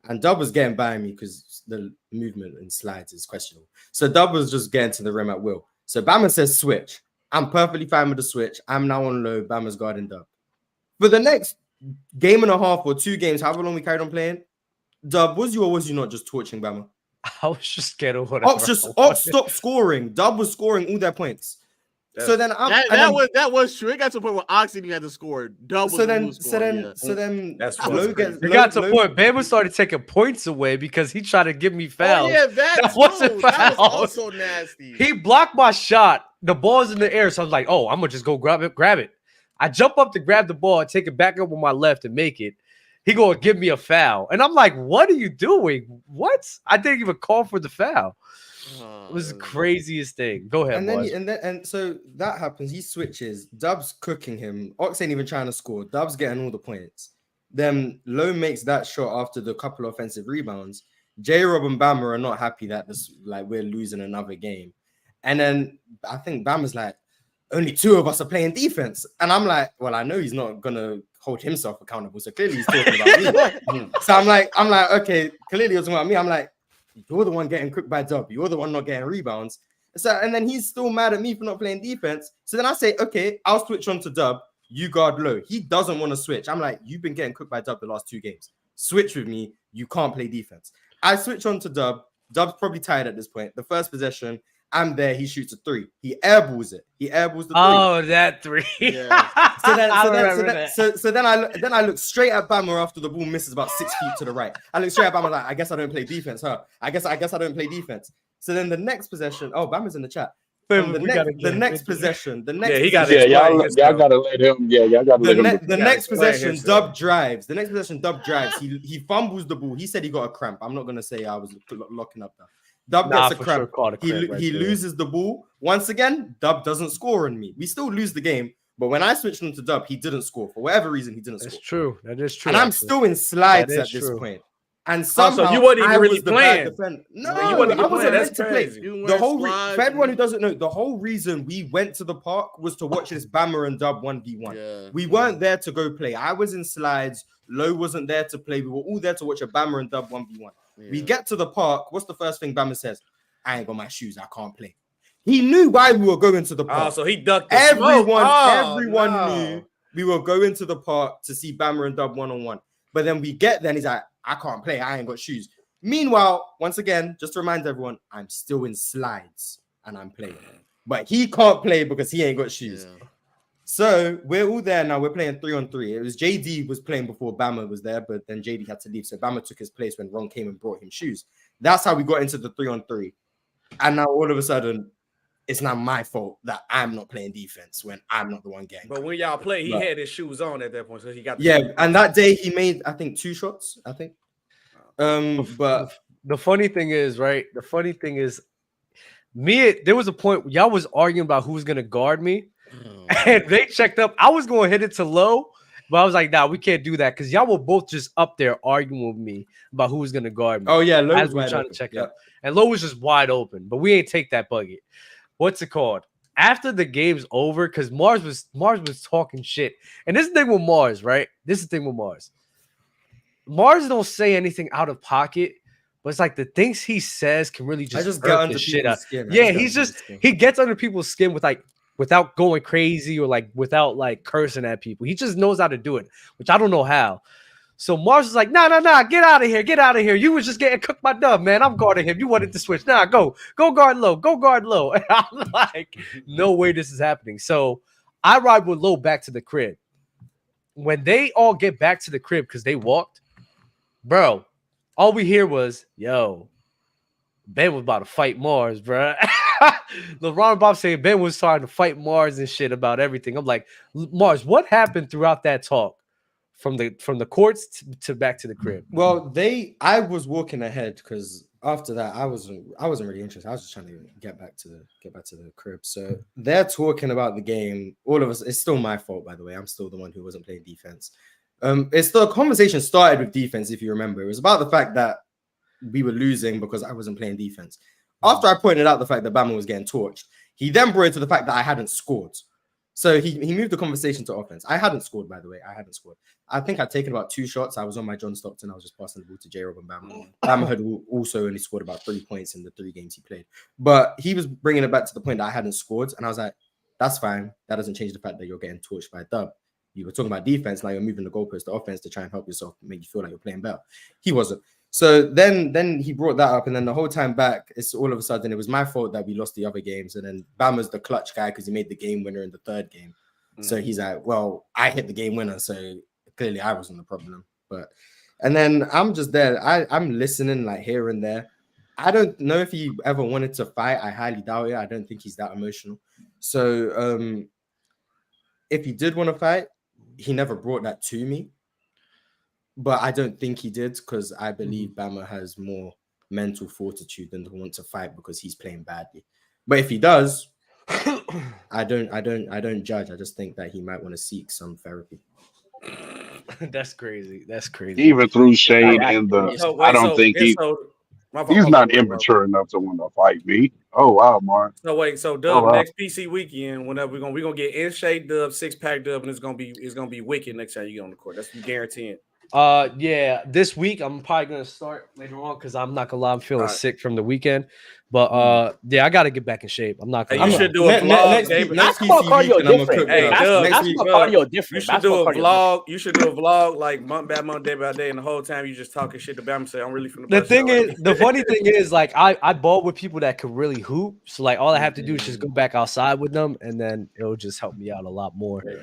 and Dub was getting by me because the movement in slides is questionable. So Dub was just getting to the rim at will. So Bama says switch. I'm perfectly fine with the switch. I'm now on low. Bama's guarding Dub. For the next game and a half or 2 games, however long we carried on playing, Dub, was you or was you not just torching Bama? I was just getting whatever. Ox stopped scoring. Dub was scoring all their points. So then that was true. It got to the point where Ox didn't have to score. Dub was so then that's it got to the point. Bama started taking points away because he tried to give me fouls. Oh, yeah, that wasn't foul. That was also nasty. He blocked my shot. The ball's in the air, so I was like, "Oh, I'm gonna just go grab it." I jump up to grab the ball and take it back up with my left and make it. He gonna give me a foul, and I'm like, "What are you doing? What? I didn't even call for the foul." It was the craziest thing. Go ahead, and so that happens. He switches. Dub's cooking him. Ox ain't even trying to score. Dub's getting all the points. Then Low makes that shot after the couple of offensive rebounds. J-Rob and Bama are not happy that we're losing another game. And then I think Bama's like, only 2 of us are playing defense. And I'm like, well, I know he's not gonna hold himself accountable. So clearly he's talking about me. So I'm like, okay, clearly he's talking about me. I'm like, you're the one getting cooked by Dub. You're the one not getting rebounds. So, and then he's still mad at me for not playing defense. So then I say, okay, I'll switch on to Dub. You guard Low. He doesn't want to switch. I'm like, you've been getting cooked by Dub the last 2 games. Switch with me. You can't play defense. I switch on to Dub. Dub's probably tired at this point. The first possession, I'm there. He shoots a 3. He airballs it. He airballs the 3. Oh, that 3. Yeah. So then I look straight at Bama after the ball misses about 6 feet to the right. I look straight at Bama like, I guess I don't play defense, huh? I guess I don't play defense. So then the next possession, Bama's in the chat. The next possession. Y'all gotta let him. Yeah, y'all gotta let him. The next possession, Dub drives. He fumbles the ball. He said he got a cramp. I'm not gonna say I was locking up that. Dub gets a cramp. He loses the ball. Once again, Dub doesn't score on me. We still lose the game. But when I switched him to Dub, he didn't score. For whatever reason, he didn't score. That's true. That is true. And I'm still in slides at this point. And somehow so you wasn't even really playing. No, you wasn't meant to play. The whole for everyone who doesn't know, the whole reason we went to the park was to watch this Bama and Dub 1v1. Yeah. We weren't there to go play. I was in slides. Low wasn't there to play. We were all there to watch a Bama and Dub 1v1. Yeah. We get to the park. What's the first thing Bama says? I ain't got my shoes. I can't play. He knew why we were going to the park. Oh, so he ducked everyone knew we were going to the park to see Bama and Dub 1-on-1. But then we get there and he's like, I can't play. I ain't got shoes. Meanwhile, once again, just to remind everyone, I'm still in slides and I'm playing. But he can't play because he ain't got shoes. Yeah. So we're all there now. We're playing 3-on-3. It was JD was playing before Bama was there, but then JD had to leave. So Bama took his place when Ron came and brought him shoes. That's how we got into the 3-on-3. And now all of a sudden, it's not my fault that I'm not playing defense when I'm not the one getting. But when y'all play, he had his shoes on at that point, so he got. And that day he made, I think, 2 shots. I think. But the funny thing is, right? The funny thing is, there was a point y'all was arguing about who was gonna guard me, and they checked up. I was gonna hit it to Low, but I was like, nah, we can't do that because y'all were both just up there arguing with me about who was gonna guard me. Oh yeah, Low was trying to check up, and Low was just wide open, but we ain't take that bucket. What's it called? After the game's over, because Mars was talking shit. And this is the thing with Mars, right? This is the thing with Mars. Mars don't say anything out of pocket, but it's like the things he says can really just get under people's skin. Yeah, he gets under people's skin without going crazy or without cursing at people. He just knows how to do it, which I don't know how. So Mars is like, nah, get out of here. You was just getting cooked by Dub, man. I'm guarding him. You wanted to switch. Nah, go guard Low. And I'm like, no way this is happening. So I ride with Low back to the crib. When they all get back to the crib because they walked, bro, all we hear was, yo, Ben was about to fight Mars, bro. LeBron and Bob saying Ben was trying to fight Mars and shit about everything. I'm like, Mars, what happened throughout that talk? From the courts to back to the crib. Well, I was walking ahead because after that I wasn't really interested. I was just trying to get back to the crib. So they're talking about the game. All of us. It's still my fault, by the way. I'm still the one who wasn't playing defense. It's the conversation started with defense. If you remember, it was about the fact that we were losing because I wasn't playing defense. After I pointed out the fact that Bama was getting torched, he then brought it to the fact that I hadn't scored. So he moved the conversation to offense. I hadn't scored, by the way. I think I'd taken about 2 shots. I was on my John Stockton. I was just passing the ball to J-Rob and Bama. Bama had also only scored about 3 points in the 3 games he played. But he was bringing it back to the point that I hadn't scored. And I was like, that's fine. That doesn't change the fact that you're getting torched by Dub. you were talking about defense, like you're moving the goalpost to offense to try and help yourself, make you feel like you're playing better. He wasn't. So then he brought that up, and then the whole time back, it's all of a sudden it was my fault that we lost the other games, and then Bama's the clutch guy because he made the game winner in the third game. So he's like, well, I hit the game winner, so clearly I wasn't the problem. But and then I'm just there. I'm listening like here and there. I don't know if he ever wanted to fight. I highly doubt it. I don't think he's that emotional. So if he did want to fight, he never brought that to me. But I don't think he did because I believe Bama has more mental fortitude than to want to fight because he's playing badly. But if he does, I don't judge. I just think that he might want to seek some therapy. That's crazy. That's crazy. Even through shade and I don't think he's not immature enough to want to fight me. Oh wow, Mark. So Dub, next PC weekend, whenever we're gonna get in shape Dub, 6-pack Dub, and it's gonna be wicked next time you get on the court. That's guaranteed. Yeah, this week I'm probably gonna start later on because I'm not gonna lie, I'm feeling sick from the weekend. But yeah, I gotta get back in shape. I'm not gonna. You should do a vlog. Basketball cardio different. Hey, basketball cardio different. You should do a vlog. You should do a vlog like month by month, day by day, and the whole time you just talking shit to Bama. Say I'm really from the. The funny thing is, like I ball with people that could really hoop. So like all I have to do is just go back outside with them, and then it'll just help me out a lot more. Yeah.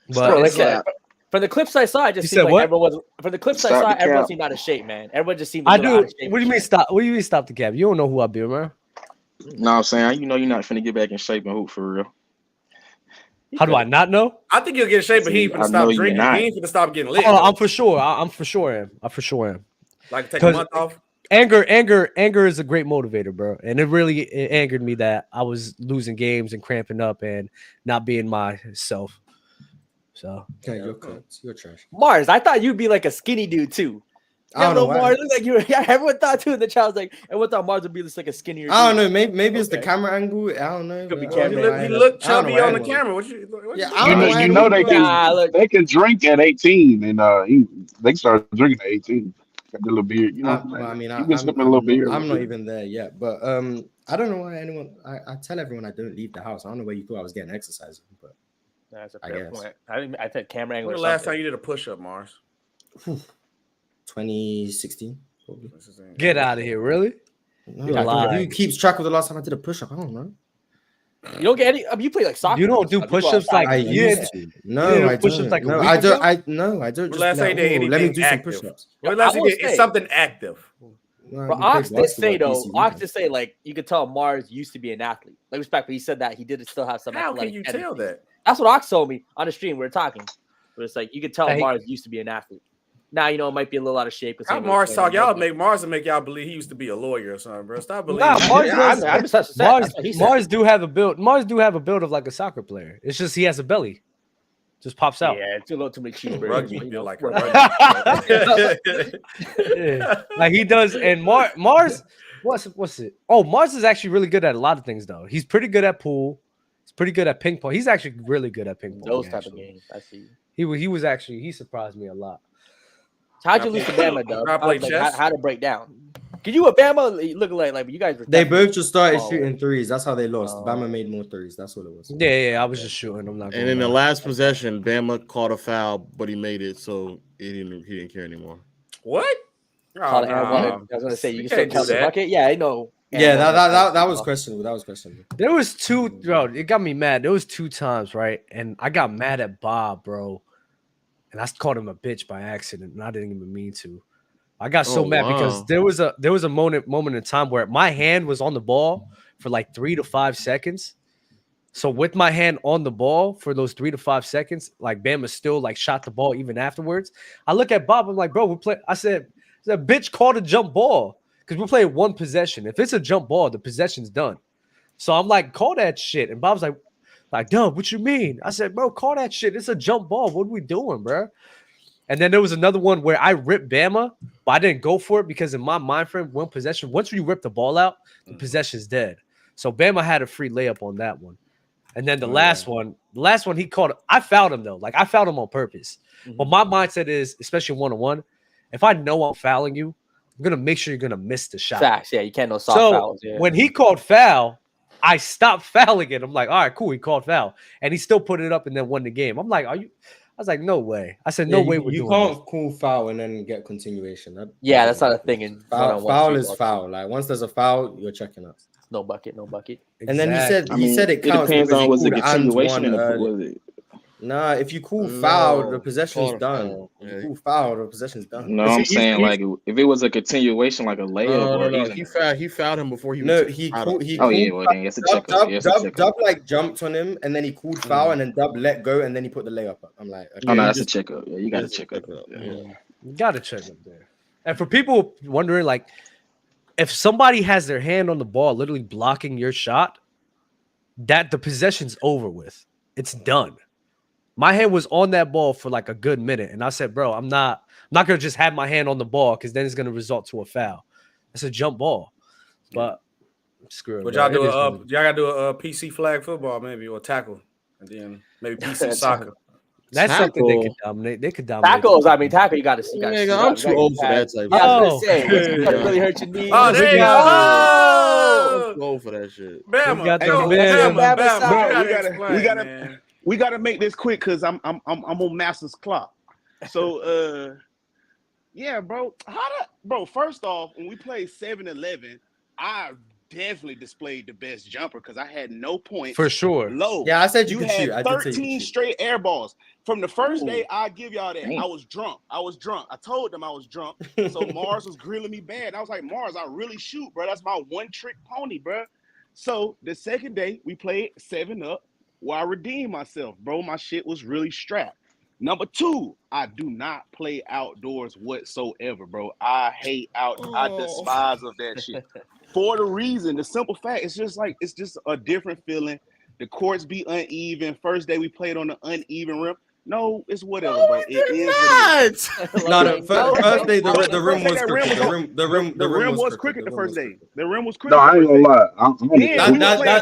But from the clips I saw, it just seemed like everyone was. From the clips I saw, everyone seemed out of shape, man. Everyone just seemed. Out of shape. What do you mean stop? What do you mean stop the cap? You don't know who I be, man. No, I'm saying you're not finna get back in shape and hoop for real. How do I not know? I think you'll get in shape, but he ain't finna stop drinking. He ain't finna stop getting lit. I'm for sure. I'm for sure am. Like take a month off. Anger is a great motivator, bro. And it angered me that I was losing games and cramping up and not being myself. So you're trash. Mars, I thought you'd be like a skinny dude too. I don't know. Mars looked like you were. Yeah, everyone thought too in the chat was like, everyone thought Mars would be just like a skinnier. I don't know. Maybe it's the camera angle. I don't know. Could be camera. He looked chubby on the camera. You know they can drink at 18, and they started drinking at 18. Got the little beard, you know. I mean, you've been slipping a little beard. I'm not even there yet, but I don't know why anyone. I tell everyone I don't leave the house. I don't know where you thought I was getting exercise, but that's a fair point. I think camera angle. When the last time you did a push-up, Mars? 2016. Probably. Get out of here, really? No, who keeps track of the last time I did a push-up? I don't know. You don't get any. I mean, you play like soccer. You don't do push-ups like I used to. No, I don't. Like no, I don't. I don't. Last time let me do some push-ups. Last time it's something active. But Ox did say like you could tell Mars used to be an athlete. Like respectfully, he said that he did still have some. How can you tell that? That's what Ox told me on the stream. We were talking, but it's like you could tell Mars used to be an athlete. Now you know it might be a little out of shape. How Mars talk? Y'all make Mars and make y'all believe he used to be a lawyer or something, bro. Stop believing. Mars do have a build. Mars do have a build of like a soccer player. It's just he has a belly, just pops out. Yeah, it's a little too many cheeseburgers. Like he does. And Mars, what's it? Oh, Mars is actually really good at a lot of things though. He's pretty good at pool. He's pretty good at ping pong. He's actually really good at ping pong. Those type of games, I see. He surprised me a lot. How'd you lose to Bama, though? How to break down? Could you a Bama look like you guys were? They both just started shooting threes. That's how they lost. Bama made more threes. That's what it was. Yeah. I was just shooting. I'm not. And in the last possession, Bama caught a foul, but he made it, so he didn't care anymore. What? I was gonna say you can still count the bucket. Yeah, I know. Yeah, that was questionable. That was questionable. There was two, bro. It got me mad. There was 2 times, right? And I got mad at Bob, bro. And I called him a bitch by accident, and I didn't even mean to. I got so mad because there was a moment in time where my hand was on the ball for like 3 to 5 seconds. So with my hand on the ball for those 3 to 5 seconds, like Bama still like shot the ball even afterwards. I look at Bob, I'm like, bro, I said, bitch called a jump ball because we're playing one possession. If it's a jump ball, the possession's done. So I'm like, call that shit. And Bob's like, Dub, what you mean? I said, bro, call that shit. It's a jump ball. What are we doing, bro? And then there was another one where I ripped Bama, but I didn't go for it because in my mind frame, one possession, once you rip the ball out, the possession's dead. So Bama had a free layup on that one. And then the last one he called. I fouled him though. Like I fouled him on purpose. Mm-hmm. But my mindset is, especially 1-on-1, if I know I'm fouling you, I'm gonna make sure you're gonna miss the shot. Facts, yeah, you can't no soft fouls. Yeah. When he called foul, I stopped fouling it. I'm like, all right, cool. He called foul, and he still put it up and then won the game. I'm like, are you? I was like, no way. I said, no way. You can't call foul and then get continuation. That's not a thing in foul is foul. Like once there's a foul, you're checking up. No bucket. Exactly. And then he said it counts. It depends on was the continuation in the was it. Nah, if you call foul, the possession's done. If you call foul, the possession's done. No, I'm saying like if it was a continuation, like a layup. No. He fouled him before he. No, he called. Well, then it's a checkup. Dub like jumped on him, and then he called foul, and then Dub let go, and then he put the layup up. I'm like, okay, oh no, that's a checkup. Yeah, you got to check up. You got to check up there. And for people wondering, like, if somebody has their hand on the ball, literally blocking your shot, that the possession's over with. It's done. My hand was on that ball for like a good minute, and I said, "Bro, I'm not gonna just have my hand on the ball because then it's gonna result to a foul. It's a jump ball." But screw it. But y'all do y'all gotta do a PC flag football maybe or tackle, and then maybe PC soccer. That's something they could dominate. They could dominate. Tackles, tackle. You got to see. I'm too old for that type. I was gonna say, it's really hurt your knees. Oh, there you go. I'm too old for that shit. We gotta make this quick because I'm on Master's clock. So yeah, bro. First off, when we played 7-11, I definitely displayed the best jumper because I had no points. For sure. Low. Yeah, I said you had shoot. 13 straight air balls. From the first day, I give y'all that. I was drunk. I told them I was drunk. So Mars was grilling me bad. I was like, Mars, I really shoot, bro. That's my one trick pony, bro. So the second day, we played 7-up. Where I redeemed myself, bro. My shit was really strapped. Number 2, I do not play outdoors whatsoever, bro. I despise of that shit. For the simple fact, it's just a different feeling. The courts be uneven. First day we played on the uneven rim. No, it's whatever, bro. It is not. No, the first day the rim was crooked. The rim was crooked the first day. The rim was crooked. No, I ain't gonna lie.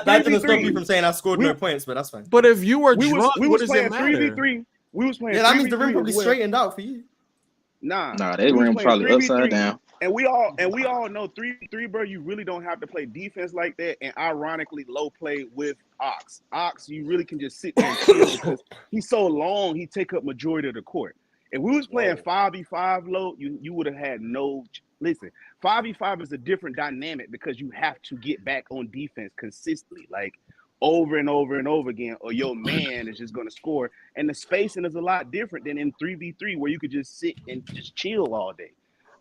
That doesn't stop me from saying I scored no points, but that's fine. But if you were drunk, what does it matter? 3v3. We was playing. Yeah, that means the rim probably straightened out for you. Nah, that rim probably upside down. And we all know 3v3, bro. You really don't have to play defense like that. And ironically, Low played with Ox. Ox, you really can just sit there and chill because he's so long. He take up majority of the court. If we was playing 5v5 Low, you would have had no. Listen, 5v5 is a different dynamic because you have to get back on defense consistently, like over and over and over again, or your man is just going to score. And the spacing is a lot different than in 3v3 where you could just sit and just chill all day.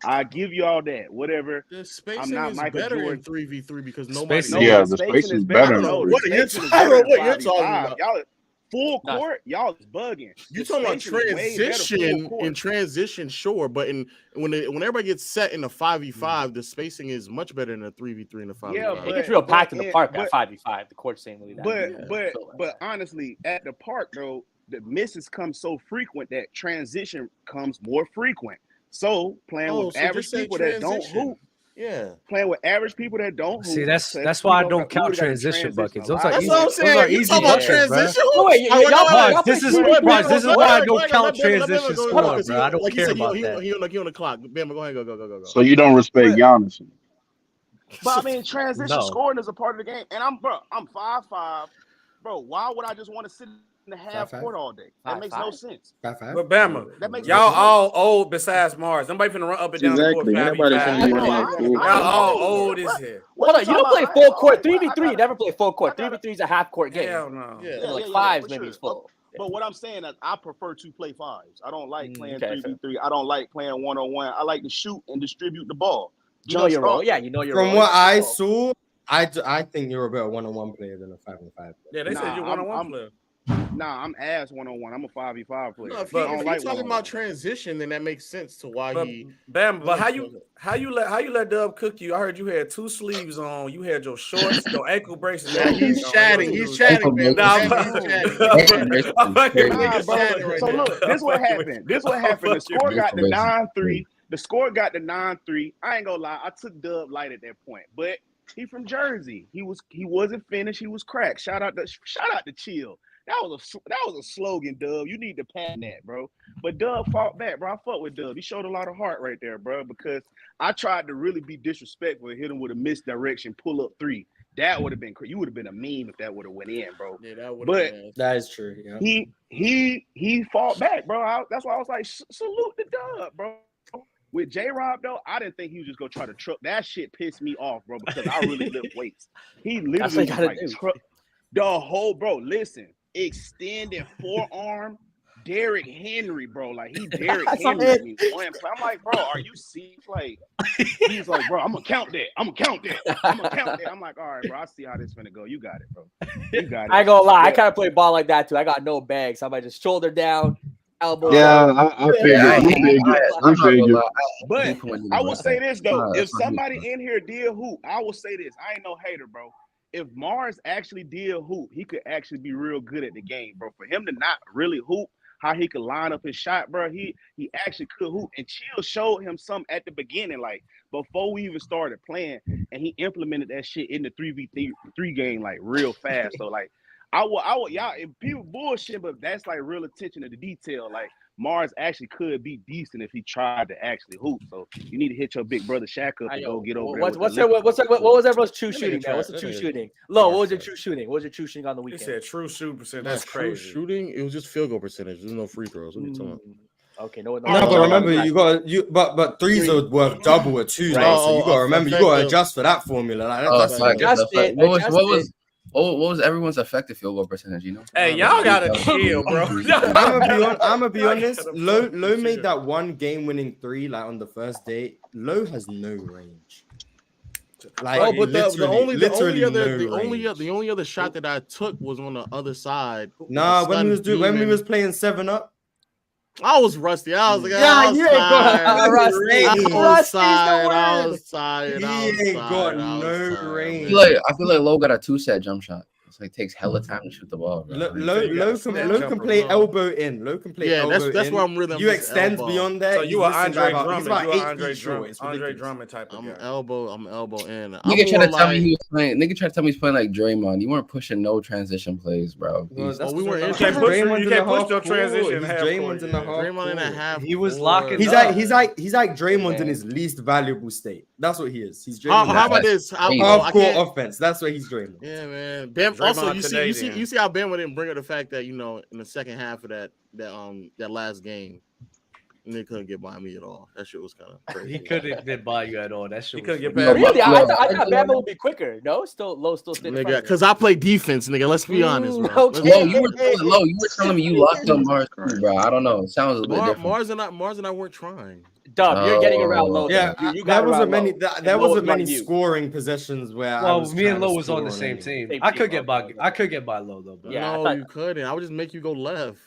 I give you all that. Whatever. The spacing is Michael better Jordan. In 3v3 because nobody. The spacing is better. What you're talking about? Y'all full court. Y'all is bugging. You talking about transition? In transition, sure, but when everybody gets set in a 5v5, the spacing is much better than a 3v3 and a 5v5. Yeah, it gets real packed in the park at 5v5. The court's ain't really that. But honestly, at the park though, the misses come so frequent that transition comes more frequent. So playing with average people that don't hoop. Yeah, playing with average people that don't hoop. See, that's why I don't count transition buckets. Those are that's easy. what I'm saying. Those are easy buckets, transition. This is why I don't count transition score, bro. I don't care about that. He on the clock. Bam, go ahead, go. So you don't respect Giannis? But I mean, transition scoring is a part of the game. And I'm 5'5", bro. Why would I just want to sit in the half court all day? That makes no sense. But Bama, y'all all old besides Mars. Nobody finna run up and down the court. Y'all all old as hell. Hold on, you don't play full court. 3v3, you never play full court. 3v3 is a half court game. Hell no. Like fives, maybe it's full. But what I'm saying is I prefer to play fives. I don't like playing 3v3. I don't like playing 1-on-1. I like to shoot and distribute the ball. You know your role. Yeah, you know your role. From what I saw, I think you're a better 1-on-1 player than a 5-on-5 player. Yeah, they said you're 1-on-1 player. Nah, I'm ass 1-on-1. I'm a 5v5 player. No, if you're talking about transition, then that makes sense to why he. Bam, but how you let Dub cook you? I heard you had 2 sleeves on. You had your shorts, your ankle braces. Yeah, he's chatting. He's chatting, man. So look, this what happened. The score got the 9-3. The score got the 9-3. I ain't gonna lie. I took Dub light at that point, but he from Jersey. He wasn't finished. He was cracked. Shout out to Chill. That was a slogan, Dub. You need to patent that, bro. But Dub fought back, bro. I fought with Dub. He showed a lot of heart right there, bro, because I tried to really be disrespectful and hit him with a misdirection pull-up 3. That would have been you would have been a meme if that would have went in, bro. Yeah, that would. But that is true. Yeah. He fought back, bro. That's why I was like, salute the dub, bro. With J-Rob though, I didn't think he was just gonna try to truck. That shit pissed me off, bro, because I really lift weights. He literally was like truck the whole, bro. Listen, extended forearm. Derrick Henry, bro. Like, he Derrick Henry me one play. I'm like, bro, are you serious? Like, he's like, bro, I'm gonna count that. I'm like, all right, bro, I see how this finna go. You got it, bro. You got it. I ain't gonna lie, I kind of play ball like that too. I got no bags. So I might just shoulder down, elbow. Yeah, I figured. But I will say this though, if somebody in here did hoop, I will say this. I ain't no hater, bro. If Mars actually did hoop, he could actually be real good at the game, bro. For him to not really hoop, how he could line up his shot, bro. He actually could hoop. And Chill showed him something at the beginning, like before we even started playing, and he implemented that shit in the 3v3 game like real fast. So like I would y'all, if people bullshit, but that's like real attention to the detail. Like Mars actually could be decent if he tried to actually hoop. So you need to hit your big brother Shaq up and go get over there. What was everyone's true shooting, man? What's the true shooting? Lo, what was your true shooting? What was your true shooting on the weekend? He said true shooting percentage. That's crazy. Shooting, it was just field goal percentage. There's no free throws. What are you talking about? Okay, no, but remember but threes are worth double at twos. Right. So you gotta remember, you gotta adjust for that formula. What was everyone's effective field goal percentage? You know. Hey, y'all gotta chill, bro. I'm gonna be honest. Low made that one game-winning three like on the first date. Low has no range. Like, but the only other shot that I took was on the other side. Nah, when we was playing 7-Up. I was rusty. I was like, I was tired. He ain't got no range. I feel like Low got a 2-set jump shot. It's like takes hella time to shoot the ball. Low can play elbow in. Low can play elbow in. That's where I'm really. You extend beyond that. So you are Andre Drummond. You are Andre Drummond type of guy. I'm elbow in. Nigga tried to tell me he was playing. Nigga tried to tell me he's playing like Draymond. You weren't pushing no transition plays, bro. We weren't. You can't push your transition. Draymond's in the half. Draymond in a half. He was locking. He's like Draymond in his least valuable state. That's what he is. He's Draymond. How about this? Half-court offense. That's what he's Draymond. Yeah, man. Bam. Also, you see how Bama didn't bring up the fact that, you know, in the second half of that last game, they couldn't get by me at all. That shit was kind of crazy. He couldn't get by you at all. That shit. He couldn't get by. Really? I thought Bama would be quicker. No, still nigga. Because I play defense, nigga. Let's be honest, bro. Okay. You were telling me you locked up Mars, bro. I don't know. It sounds a bit different. Mars and I weren't trying. Dub, you're getting around Low. Yeah, there wasn't many scoring possessions where. Well, me and Low was on the same team. I could get by Low though. But no, you couldn't. I would just make you go left.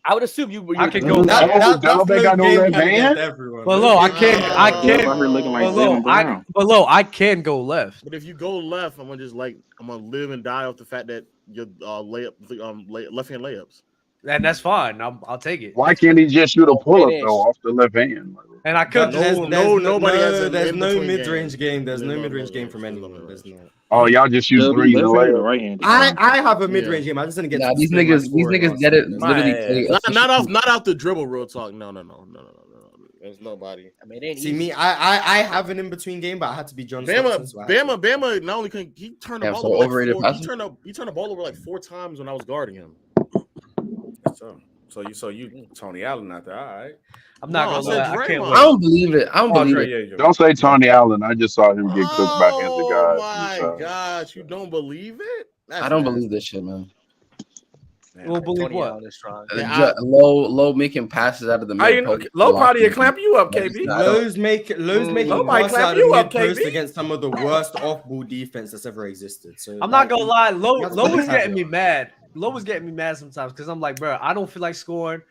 I would assume you. I could go. They got no left hand. But Low, I can go left. But if you go left, I'm gonna live and die off the fact that your left hand layups. And that's fine. I'll take it. Why can't he just shoot a pull-up though off the left hand? And I could. Nobody has. There's no mid-range game. There's no mid-range game from anyone. There's no. Oh, y'all just use threes and right hand. I have a mid-range game. I just didn't get. These niggas get it. Literally, not off the dribble. Real talk. No. There's nobody. I mean, see me. I have an in-between game, but I had to be John. Bama. Not only can he turn the ball over, he turned the ball over like 4 times when I was guarding him. So you Tony Allen out there, all right? I'm not gonna lie. I don't believe it. Don't say Tony Allen. I just saw him get cooked by hands of God. Oh my gosh, you don't believe it? I don't believe this shit, man. We'll believe what? Low making passes out of the middle. Low probably clamp you up, KB. Lowe's making passes out of the mid-post against some of the worst off-ball defense that's ever existed. So I'm not gonna lie. Low was getting me mad. Low was getting me mad sometimes because I'm like, bro, I don't feel like scoring.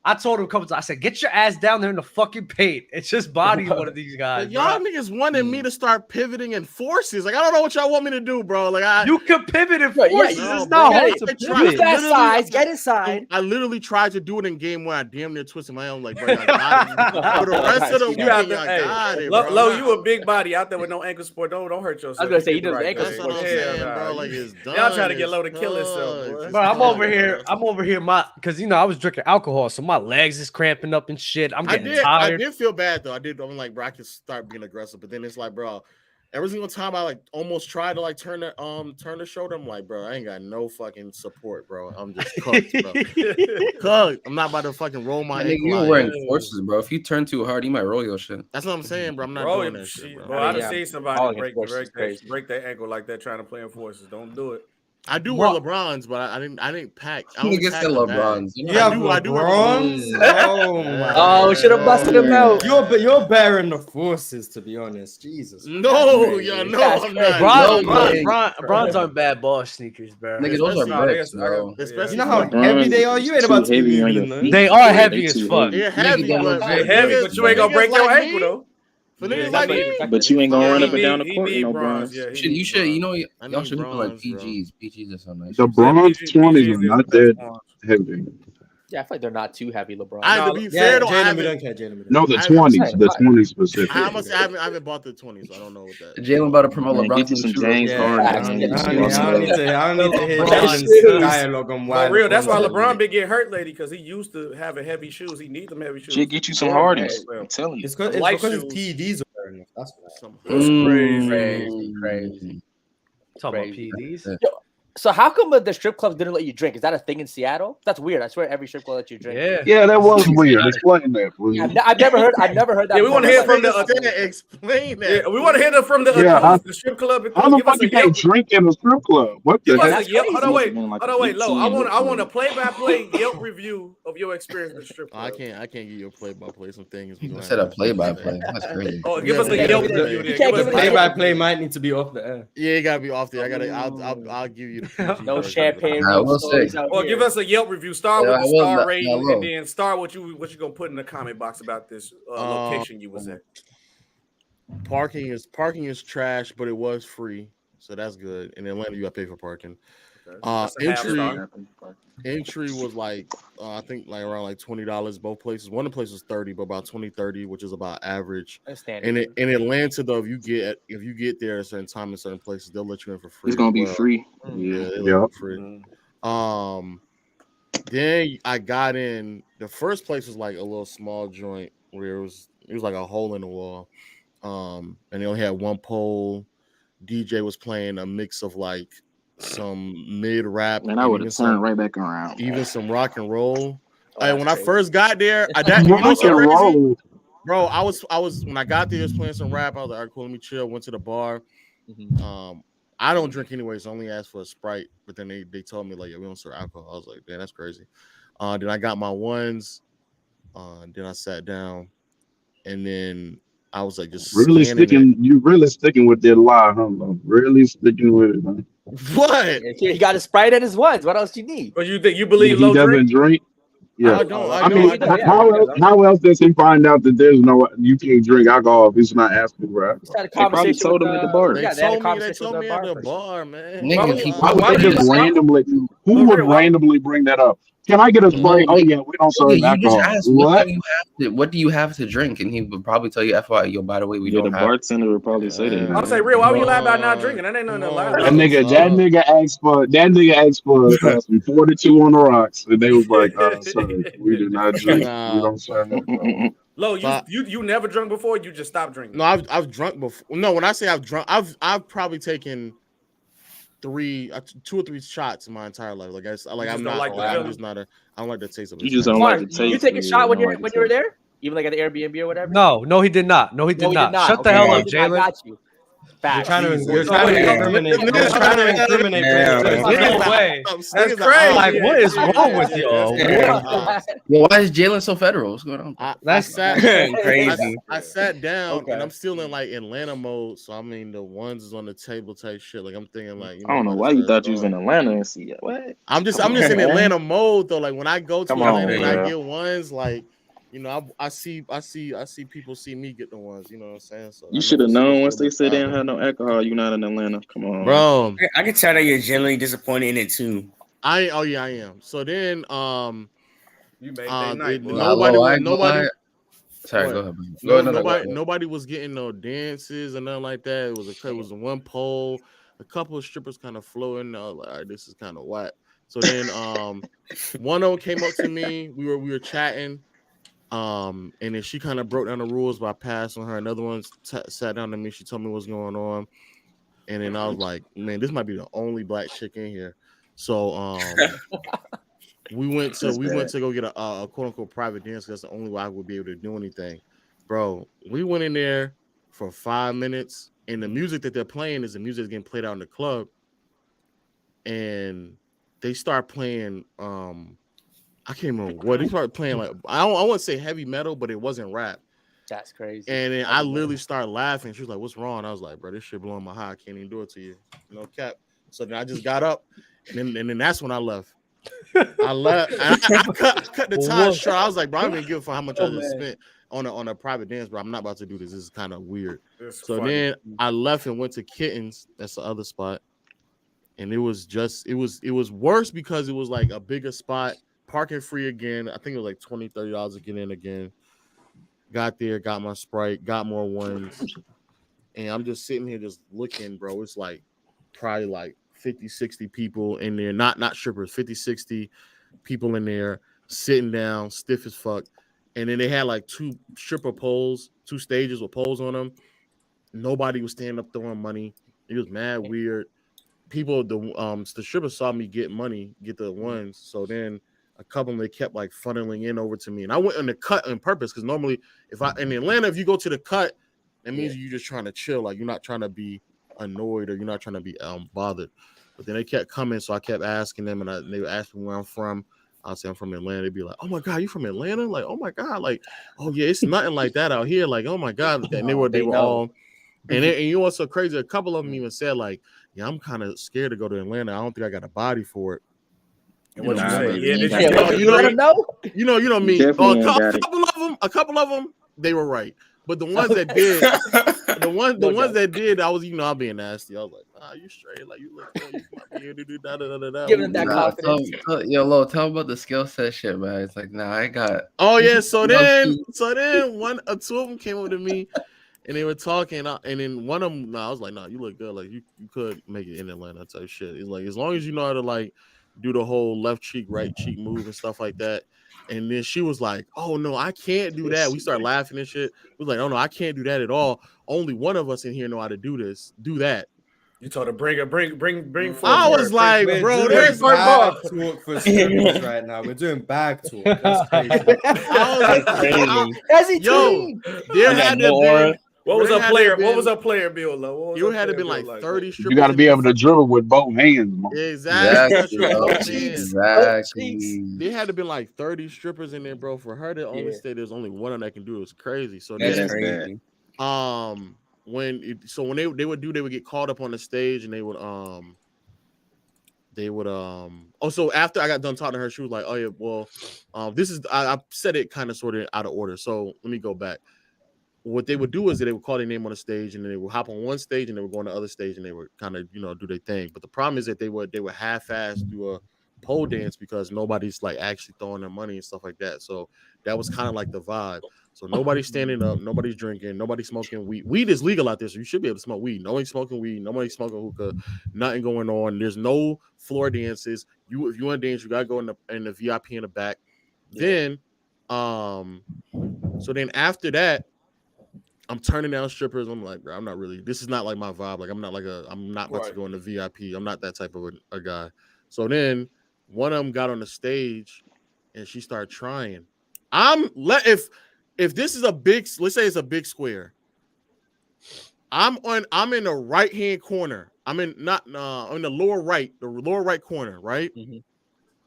I told him a couple times, I said, get your ass down there in the fucking paint. It's just body one of these guys. Y'all niggas wanted me to start pivoting in forces. Like, I don't know what y'all want me to do, bro. Like, you can pivot in forces. It's not hard to pivot. Use that size. Get inside. I literally tried to do it in game 1. I damn near twisted my own. Like, bro, I got it. For the rest of the week, I got it, bro. Low, you a big body out there with no ankle support. Don't hurt yourself. I was gonna say, he does ankle support. That's what I'm saying, bro. Like, it's done. Y'all trying to get Low to kill himself, bro. I'm over here, because, I was drinking alcohol, so my legs is cramping up and shit. I'm getting tired. I did feel bad though. I'm like, bro, I can start being aggressive, but then it's like, bro, every single time I like almost tried to like turn the shoulder, I'm like, bro, I ain't got no fucking support, bro. I'm just cooked, bro. Cooked. I'm not about to fucking roll my ankle. You're wearing forces, bro. If you turn too hard, you might roll your shit. That's what I'm saying, bro. I'm not doing that shit, bro. Bro, I've seen somebody break their ankle like that trying to play in forces. Don't do it. I do wear LeBrons, but I didn't pack. I only packed LeBrons. Yeah, I do LeBrons. Oh my! Oh, should have busted him out. You're bearing the forces, to be honest. Jesus. No, yeah, no, I'm not. Bronze aren't bad ball sneakers, bro. Nigga, those are bricks, bro. You know how heavy they are. You ain't about to be moving them. They are heavy as fuck. They're heavy, but you ain't gonna break your ankle though. For niggas like me, but you ain't gonna run up and down the court in no bronze. You should, y'all should put like PGs. PGs or something. The bronze 20s are not that heavy. Yeah, I feel like they're not too heavy, LeBron. To be fair, though, no, the 20s, the 20s specific. I haven't bought the 20s, so I don't know what that. Jalen about to promote LeBron. Get you some James Harden. I don't need to hear John's dialogue on why. For real, that's why LeBron been getting hurt lately because he used to having heavy shoes. He needs them heavy shoes. Should get you some Hardens. I'm telling you, it's because his PEDs are wearing them. That's crazy. Talking about PEDs. So how come the strip clubs didn't let you drink? Is that a thing in Seattle? That's weird. I swear every strip club lets you drink. Yeah, that was weird. Explain that, please. I've never heard that. Yeah, we want to hear from the explain that. Yeah, we want to hear from the strip club. How the fuck you can't drink in a strip club? What the heck? Hold on, wait, Lo. I want a play-by-play Yelp review of your experience with the strip club. I can't give you a play-by-play. Some things. I said a play-by-play. That's crazy. Oh, give us a Yelp review. Play-by-play might need to be off the air. Yeah, it gotta be off the air. I'll give you the no champagne. Or give us a Yelp review. Start with the star rating, and then start what you gonna put in the comment box about this location you was at. Parking is trash, but it was free, so that's good. In Atlanta, you got to pay for parking. Okay. Entry was like I think like around like $20 both places. One of the places was 30, but about 20-30, which is about average. And in Atlanta though, if you get there at a certain time in certain places, they'll let you in for free. It's gonna be free. Yeah, free. Then I got in. The first place was like a little small joint where it was like a hole in the wall. And they only had one pole. DJ was playing a mix of like some mid rap, and I would have turned right back around. Even some rock and roll. When I first got there, crazy? Bro, I was when I got there, I was playing some rap. I was like, all right, cool, let me chill. Went to the bar. I don't drink anyway, so I only asked for a Sprite. But then they told me like, yeah, we don't serve alcohol. I was like, man, that's crazy. Then I got my ones. Then I sat down, and then I was like, just really sticking. You really sticking with that lie, huh? Really sticking with it, man. What? He got a Sprite and his ones. What else do you need? But you think you believe he doesn't drink? Yeah. How else does he find out that there's you can't drink alcohol if he's not asking, bro? They probably told him at the bar. They told me at the bar, man. Who would randomly bring that up? Can I get a Sprite? Oh yeah, we don't serve alcohol. What do you have to drink? And he would probably tell you, "FYI, yo, by the way, we don't." The bartender would probably say that. I'll say, real. Why would you lie about not drinking? That ain't nothing to lie about. That nigga asked for 42 on the rocks, and they was like, "Sorry, we do not drink. We don't serve alcohol." Lo, you never drunk before? You just stopped drinking? No, I've drunk before. No, when I say I've drunk, I've probably taken 2 or 3 shots in my entire life. Like I'm not like I don't like the taste of it. You just don't like the taste. You take a shot when you were there, even like at the Airbnb or whatever. No, he did not. No, he did not. Shut the hell up, Jalen. I got you. You're trying to incriminate. No way. That's crazy. Like, what is wrong with you? Well, why is Jalen so federal? What's going on? That's crazy. I sat down and I'm still in like Atlanta mode. So I mean, the ones is on the table type shit. Like I'm thinking like, I don't know why you thought you was in Atlanta and see it. What? I'm just in Atlanta mode though. Like when I go to Atlanta and I get ones, like. I see people see me get the ones. You know what I'm saying? So you should have known once they said they didn't have no alcohol. You're not in Atlanta. Come on, bro. I can tell that you're genuinely disappointed in it too. I am. So then, you made that night. Nobody. Sorry, go ahead. Nobody was getting no dances and nothing like that. It was one pole. A couple of strippers kind of floating. I was like, all right, this is kind of whack. So then, one of them came up to me. We were chatting. And then she kind of broke down the rules by passing her. Another one sat down to me. She told me what's going on. And then I was like, man, this might be the only black chick in here. So we went to go get a quote unquote private dance. That's the only way I would be able to do anything. Bro, we went in there for 5 minutes, and the music that they're playing is the music that's getting played out in the club. And they start playing I can't remember what they started playing. Like I wouldn't say heavy metal, but it wasn't rap. That's crazy. And then I literally started laughing. She was like, "What's wrong?" I was like, "Bro, this shit blowing my high. I can't even do it to you. No cap." So then I just got up, and then that's when I left. I left. I cut the time short. I was like, "Bro, I don't even give a fuck how much I just spent on a private dance, but I'm not about to do this. This is kind of weird." So funny. Then I left and went to Kittens. That's the other spot, and it was worse because it was like a bigger spot. Parking free again. I think it was like $20-$30 to get in again. Got there, got my Sprite, got more ones. And I'm just sitting here just looking, bro. It's like probably like 50, 60 people in there. Not strippers, 50, 60 people in there sitting down, stiff as fuck. And then they had like 2 stripper poles, 2 stages with poles on them. Nobody was standing up throwing money. It was mad weird. People, the strippers saw me get money, get the ones. So then a couple of them, they kept like funneling in over to me. And I went on the cut on purpose because normally in Atlanta, if you go to the cut, that means you're just trying to chill. Like you're not trying to be annoyed or you're not trying to be bothered. But then they kept coming. So I kept asking them and they would ask me where I'm from. I'll say I'm from Atlanta. They'd be like, "Oh my God, you from Atlanta?" Like, "Oh my God." Like, "Oh yeah, it's nothing like that out here." Like, "Oh my God." And they were all, and you know what's so crazy? A couple of them even said like, "Yeah, I'm kind of scared to go to Atlanta. I don't think I got a body for it." And what you say? You know me. A couple of them, they were right. But the ones that did, the ones that did, I was, I'm being nasty. I was like, you straight, like you look good, you might be able to do da. Giving them that confidence. Lo, tell about the skill set shit, man. It's like, I got. Oh yeah, so then one or 2 of them came over to me. And they were talking, and then one of them, I was like, "Nah, you look good. Like you could make it in Atlanta type shit." It's like as long as you know how to like do the whole left cheek, right cheek move and stuff like that. And then she was like, "Oh no, I can't do that." We started laughing and shit. We was like, "Oh no, I can't do that at all. Only one of us in here know how to do that." You told her bring forth. I was like, bro, there's bag talk for strippers right now. We're doing bag talk. That's crazy. There had to be. What was a player bill, Lo? You had to be like 30 strippers. You got to be able to dribble with both hands, man. Exactly. There had to be like 30 strippers in there, bro. For her to only say there's only one of them that can do it was crazy. So that's crazy. When they would get called up on the stage and they would so after I got done talking to her, she was like, "Oh yeah, well, this is I said it kind of sort of out of order. So let me go back." What they would do is that they would call their name on the stage and then they would hop on one stage and they would go on the other stage and they would kind of, do their thing. But the problem is that they would half-ass do a pole dance because nobody's like actually throwing their money and stuff like that. So that was kind of like the vibe. So nobody's standing up, nobody's drinking, nobody's smoking weed. Weed is legal out there, so you should be able to smoke weed. Nobody's smoking weed, nobody's smoking hookah, nothing going on. There's no floor dances. If you want to dance, you gotta go in the VIP in the back. Then so then after that, I'm turning down strippers. I'm like, bro, I'm not really. This is not like my vibe. Like, I'm not about to go in the VIP. I'm not that type of a guy. So then one of them got on the stage, and she started trying. If this is a big, let's say it's a big square. I'm in the right hand corner. I'm in on the lower right corner, right? Mm-hmm.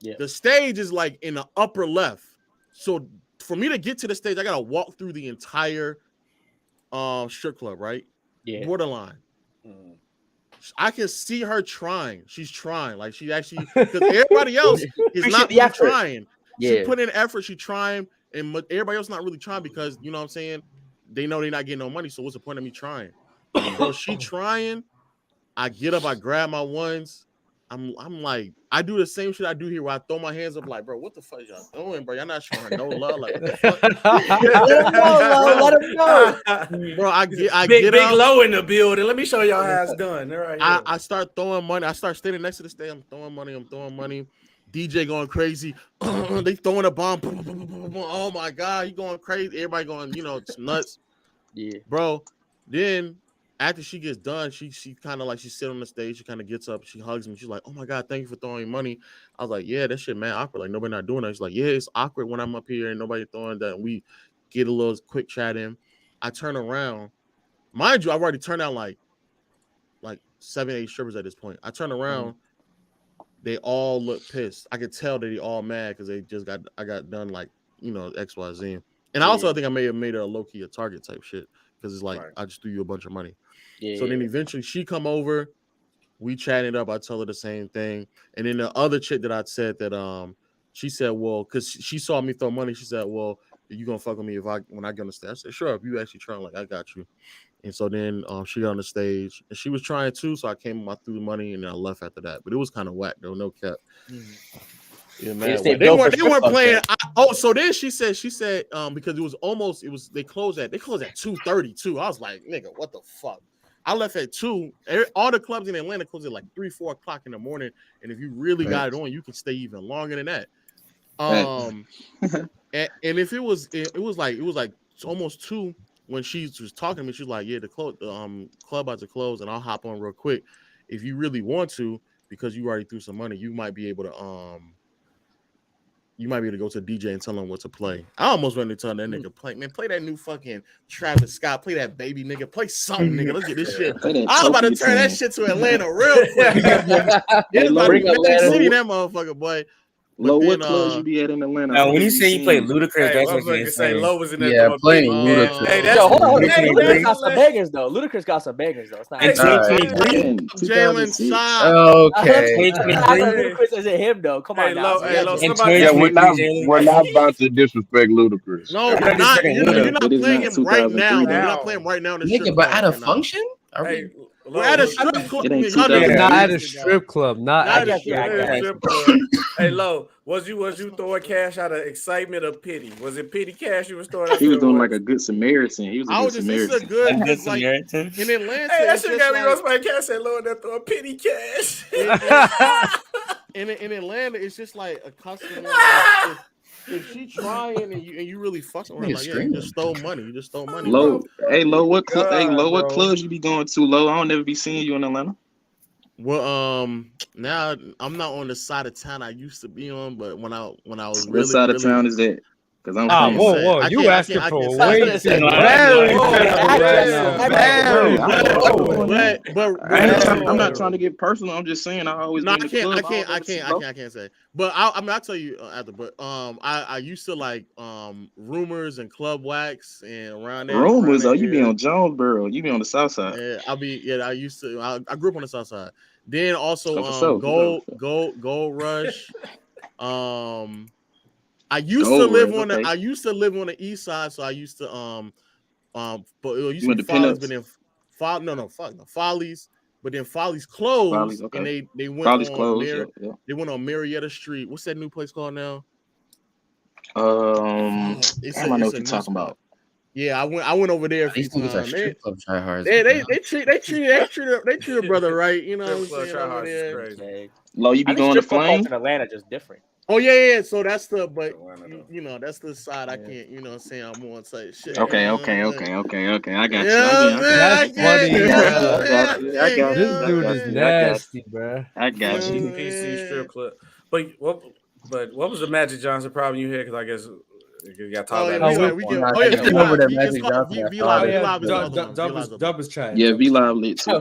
Yeah. The stage is like in the upper left. So for me to get to the stage, I gotta walk through the entire strip club, right? Yeah. Borderline. I can see her trying. She's trying. Like she actually, because everybody else is not really trying. Yeah. She put in effort. She trying, and everybody else not really trying because you know what I'm saying. They know they're not getting no money. So what's the point of me trying? So she trying. I get up. I grab my ones. I'm like, I do the same shit I do here where I throw my hands up like, bro, what the fuck y'all doing, bro? Y'all not showing her no love. Like, what the fuck? Let him know. Bro, I get big up. Low in the building. Let me show y'all how it's done. All right, I start throwing money. I start standing next to the stage. I'm throwing money. DJ going crazy. They throwing a bomb. Oh my God, he going crazy. Everybody going, it's nuts. Yeah, bro. Then after she gets done, she kind of like she sit on the stage. She kind of gets up. She hugs me. She's like, "Oh my God, thank you for throwing money." I was like, "Yeah, that shit, man, awkward. Like nobody not doing that." She's like, "Yeah, it's awkward when I'm up here and nobody throwing that." And we get a little quick chat in. I turn around. Mind you, I've already turned out like 7-8 strippers at this point. I turn around. They all look pissed. I could tell that they all mad because I got done like XYZ. And I think I may have made her a low-key a target type shit because it's like I just threw you a bunch of money. Yeah. So then eventually she come over, we chatted up. I tell her the same thing. And then the other chick that I said that she said, well, because she saw me throw money, she said, well, are you gonna fuck with me when I get on the stage? I said, sure, if you actually try, like I got you. And so then she got on the stage and she was trying too. So I came, I threw the money and then I left after that. But it was kind of whack though, no cap. Yeah, man. They weren't playing. So then she said, because they closed at 2:30 too. I was like, nigga, what the fuck? I left at 2. All the clubs in Atlanta close at like 3-4 o'clock in the morning. And if you really got it on, you can stay even longer than that. And if it was like almost 2 when she was talking to me, she was like, yeah, the club about to close and I'll hop on real quick. If you really want to, because you already threw some money, you might be able to go to the DJ and tell him what to play. I almost went to tell that nigga, play that new fucking Travis Scott, play that baby nigga, play something, nigga. Let's get this shit. I was about to turn that shit to Atlanta real quick. It's about to be City, that motherfucker, boy. Low, what clubs you be at in Atlanta? Now, when you say you play Ludacris, that's what you're saying. Low was in there. Yeah, playing Ludacris. Hey, hold on. Ludacris got some bangers though. Ludacris got some bangers though. It's not. Jalen Shaw. Okay. Ludacris isn't him though. Come on now. We're not about to disrespect Ludacris. No, you're not. You're not playing him right now. You're not playing him right now. Nigga, but at a function? We're at a strip club. Not at a strip club. Not at a strip club. Hey, Lo, was you throwing cash out of excitement or pity? Was it pity cash you was throwing? He was doing like a good Samaritan. He was a good Samaritan. Good Samaritan. In Atlanta, hey, that shit got me roast my cash and Lo, they're throwing pity cash. In Atlanta, it's just like a customer. If she trying and you really fucking with her, like, you just stole money. You just stole money. Low, hey, Low, what clubs you be going to, Low? I don't never be seeing you in Atlanta. Well, now I'm not on the side of town I used to be on, but when I was what side of town is that? Because I'm whoa, you asking for way too I'm not trying to get personal. I'm just saying I always. No, I can't say. But I'll tell you after. But I used to like Rumors and Club Wax and around there. Rumors? Oh, you be on Jonesboro? You be on the south side? Yeah, I used to. I grew up on the south side. Then also Gold Rush. I used to live on the east side, so I used to but it used to be Follies, but then Follies, but then Follies closed, and they went Follies on closed. They went on Marietta Street. What's that new place called now? I know what you're talking about. Yeah, I went over there a few times. They treat a brother right, you know what I'm saying? Low, you be going to Flame? In Atlanta, just different. Oh yeah. So that's the, but that's the side I can't, say I'm on type shit. Okay. I got you. That's funny. I got you. This dude is nasty, bro. I got you. PC strip club. But what was the Magic Johnson problem you had? Because I guess you got talked about. Dub is trying. Yeah, V-Live lit too.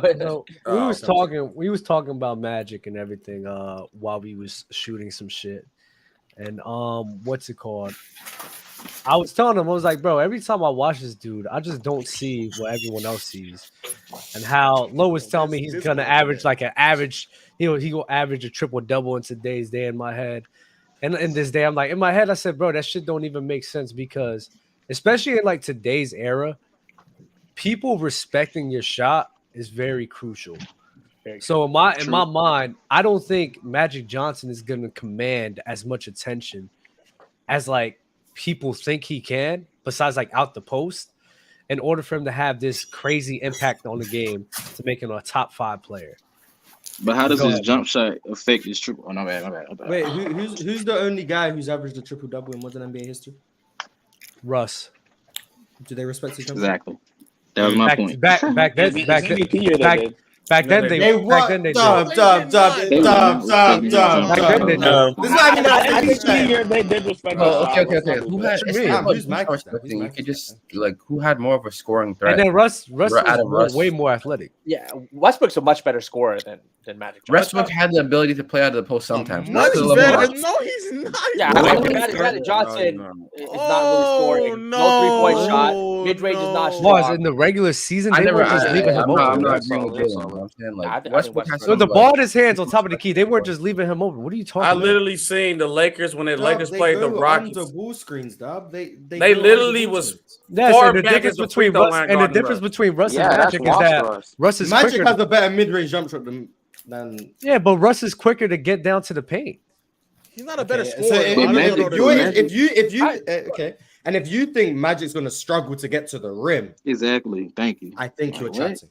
We was talking about Magic and everything while we was shooting some shit. And what's it called? I was telling him, I was like, bro, every time I watch this dude, I just don't see what everyone else sees. And how Lo was telling me he's gonna average like he go average a triple double in today's day in my head. And in this day, I'm like, in my head, I said, bro, that shit don't even make sense because, especially in like today's era, people respecting your shot is very crucial. So in my mind, I don't think Magic Johnson is going to command as much attention as like people think he can, besides like out the post, in order for him to have this crazy impact on the game to make him a top 5 player. But how does his jump shot affect his triple? Oh, no, my bad. Wait, who's the only guy who's averaged a triple double in modern NBA history? Russ. Do they respect his jump? Exactly. That was my point. Back then, Back then they did. Dub. This is not even they did respect. Okay. Who's Max? You could just like who had more of a scoring threat. And then Russ was way more athletic. Yeah, Westbrook's a much better scorer than Magic Johnson. Westbrook had the ability to play out of the post sometimes. No, he's not. Yeah, Magic Johnson is not really scoring. No 3-point shot. Mid-range is not strong. In the regular season, they were just leaving him open. I'm not agreeing with Jalen. I'm saying like Westbrook has so the ball in his hands on top of the key. They weren't just leaving him open. What are you talking about? I literally seen the Lakers when the Lakers played the Rockets. The ball screens, dub. They literally was. Yes, and the difference between Russ and Magic is that Russ is Magic has a better mid-range jump shot than. But Russ is quicker to get down to the paint. He's not a better scorer. So if you think Magic's going to struggle to get to the rim, exactly. Thank you. I think you're chatting.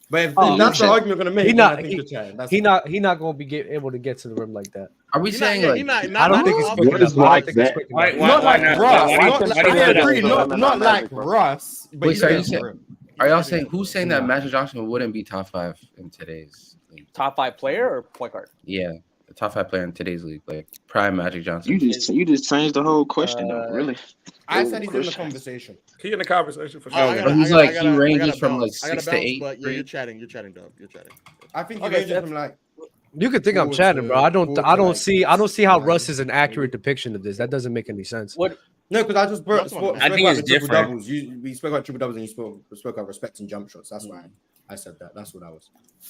But if that's the argument we're going to make, I think you're chatting. He's not going to be able to get to the rim like that. Are we saying like? I don't think it's quick enough. Not like Russ. I agree. Not like Russ. Wait, are y'all saying who's saying that Magic Johnson wouldn't be top 5 in today's league? Top 5 player or point guard? Yeah, the top 5 player in today's league, like prime Magic Johnson. You just changed the whole question, though. Really? I said he's in the conversation. He's in the conversation for sure. He's like he ranges from like 6 to 8. But you're chatting, Dub. You're chatting. I think he ranges from like. You could think I'm chatting, bro. I don't see how Russ is an accurate depiction of this. That doesn't make any sense. No, because I just I think it's different. We spoke about triple doubles and you spoke about respecting jump shots. That's why I said that. That's what I was.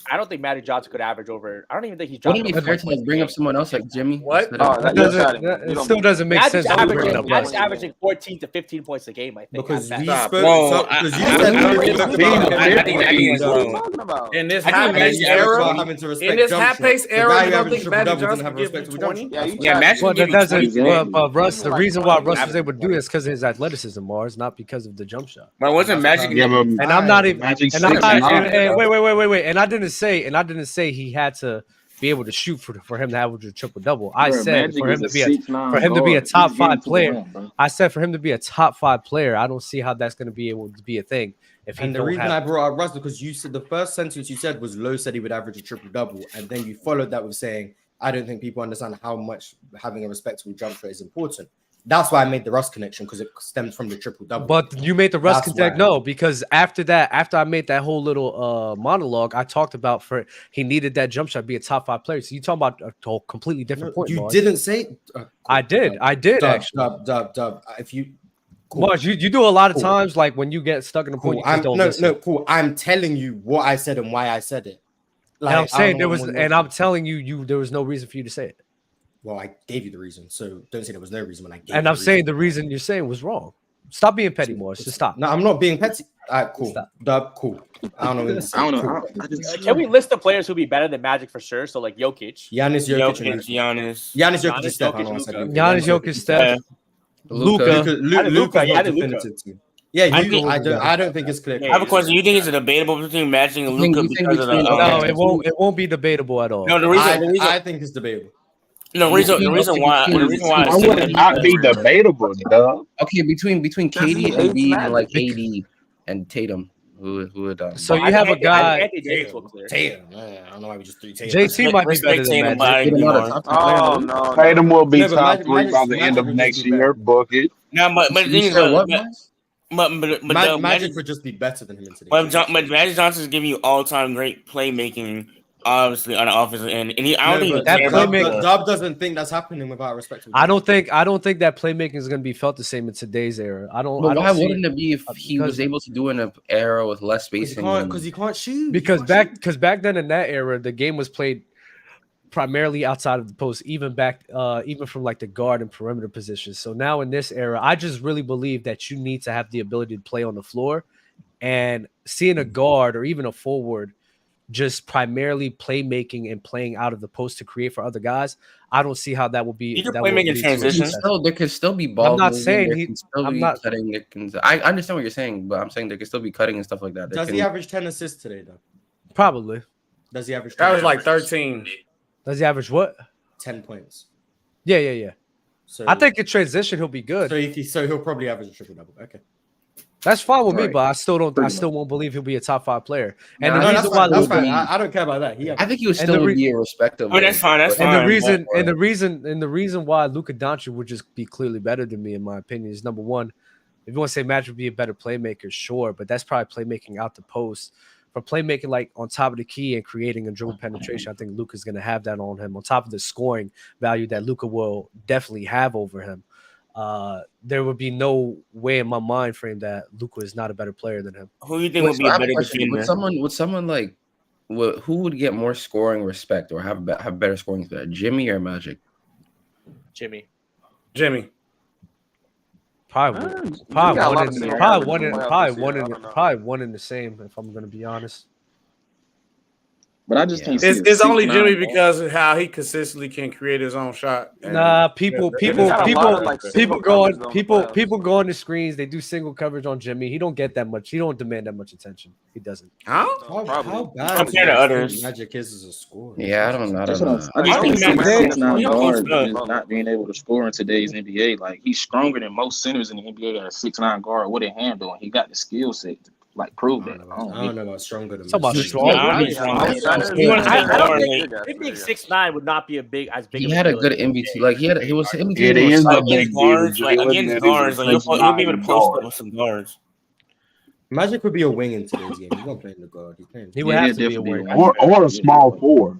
I don't think Magic Johnson could average over. I don't even think he's dropping. Wouldn't it be fair to like bring up someone else like Jimmy? What? It still doesn't make sense. Magic's averaging 14 to 15 points a game. I think. Because we spoke. Because you said in this high-paced era, I don't think Magic Johnson can give you 20. Yeah, Magic. But that doesn't. But Russ, the reason why Russ was able to do this because of his athleticism, Mars, not because of the jump shot. But wasn't Magic? And I'm not even. And I'm not. Wait. And I didn't say he had to be able to shoot for him to average a triple double. I said for him to be a top 5 player. I said for him to be a top 5 player. I don't see how that's going to be able to be a thing. And the reason I brought up Russ because you said the first sentence you said was Lowe said he would average a triple double, and then you followed that with saying I don't think people understand how much having a respectable jump shot is important. That's why I made the Russ connection because it stems from the triple double. But you made the Russ connection, no, because after I made that whole little monologue, I talked about he needed that jump shot to be a top 5 player. So you talking about a whole completely different point. You didn't say. I did actually. Dub. If you. Cool. Mars, you do a lot of times like when you get stuck in a point. You just don't listen. Cool. I'm telling you what I said and why I said it. Like, I'm saying I'm telling you there was no reason for you to say it. Well, I gave you the reason, so don't say there was no reason when I gave. And I'm saying the reason you're saying was wrong. Stop being petty, Morris. Just stop. No, I'm not being petty. All right, cool. Dub, cool. I don't know. I don't know. Can we list the players who'd be better than Magic for sure? So like Jokic, Giannis, Jokic, Steph, Luka. Yeah, I don't think it's clear. I have a question. You think it's debatable between Magic and Luka because of the? No, it won't be debatable at all. No, the reason I think it's debatable. The reason why I would not be debatable, dog. Okay, between KD and Embiid and like AD and Tatum, who would so you have a guy. Tatum, man, I don't know why we just threw Tatum. JT might be better than Magic. Oh no, Tatum will be top 3 by the end of next year. Book it. No, but the thing is, but Magic would just be better than him in today. But Magic Johnson is giving you all-time great playmaking. Obviously, on the offensive end, and I don't think that playmaking. Dub doesn't think that's happening without respect. I don't think that playmaking is going to be felt the same in today's era. I don't. Why wouldn't it be if he was able to do in an era with less spacing? Because he can't shoot. Because back then in that era, the game was played primarily outside of the post, even from like the guard and perimeter positions. So now in this era, I just really believe that you need to have the ability to play on the floor, and seeing a guard or even a forward just primarily playmaking and playing out of the post to create for other guys. I don't see how that will be. You can play making transitions. There can still be ball. I'm not saying I'm not cutting. I understand what you're saying, but I'm saying there can still be cutting and stuff like that. Does he average 10 assists today, though? Probably. Does he average? That was like 13. Does he average what? 10 points. Yeah. So I think in transition he'll be good. So he'll probably average a triple double. Okay. That's fine with me, but I still won't believe he'll be a top 5 player. And the reason why that's fine. I don't care about that. I think he would still be irrespective. Oh, that's fine. That's fine. And the reason why Luka Doncic would just be clearly better than me, in my opinion, is number one. If you want to say Magic would be a better playmaker, sure, but that's probably playmaking out the post. For playmaking like on top of the key and creating a dribble penetration, I think Luka's going to have that on him. On top of the scoring value that Luka will definitely have over him, there would be no way in my mind frame that Luka is not a better player than him. Who do you think would be a better defender? Would someone like who would get more scoring respect or have better scoring respect, Jimmy or Magic? Jimmy. Probably one in the same. If I'm going to be honest. But I just can't see it's only Jimmy because of how he consistently can create his own shot. Nah, people go on the screens. They do single coverage on Jimmy. He don't get that much. He don't demand that much attention. He doesn't. How bad compared to others? Magic is as a scorer. Yeah, I don't know. I just think 6'9" guard is not being able to score in today's NBA. Like he's stronger than most centers in the NBA. At a 6'9" guard with a handle, and he got the skill set to like prove that. I don't know about stronger than. I think 6'9" would not be as big. He had a good MVP. Like he was MVP. It is against guards. He'll be able to post up with some guards. Magic would be a wing in today's game. He's not playing the guard. He's playing. He would have to be a wing or a small forward.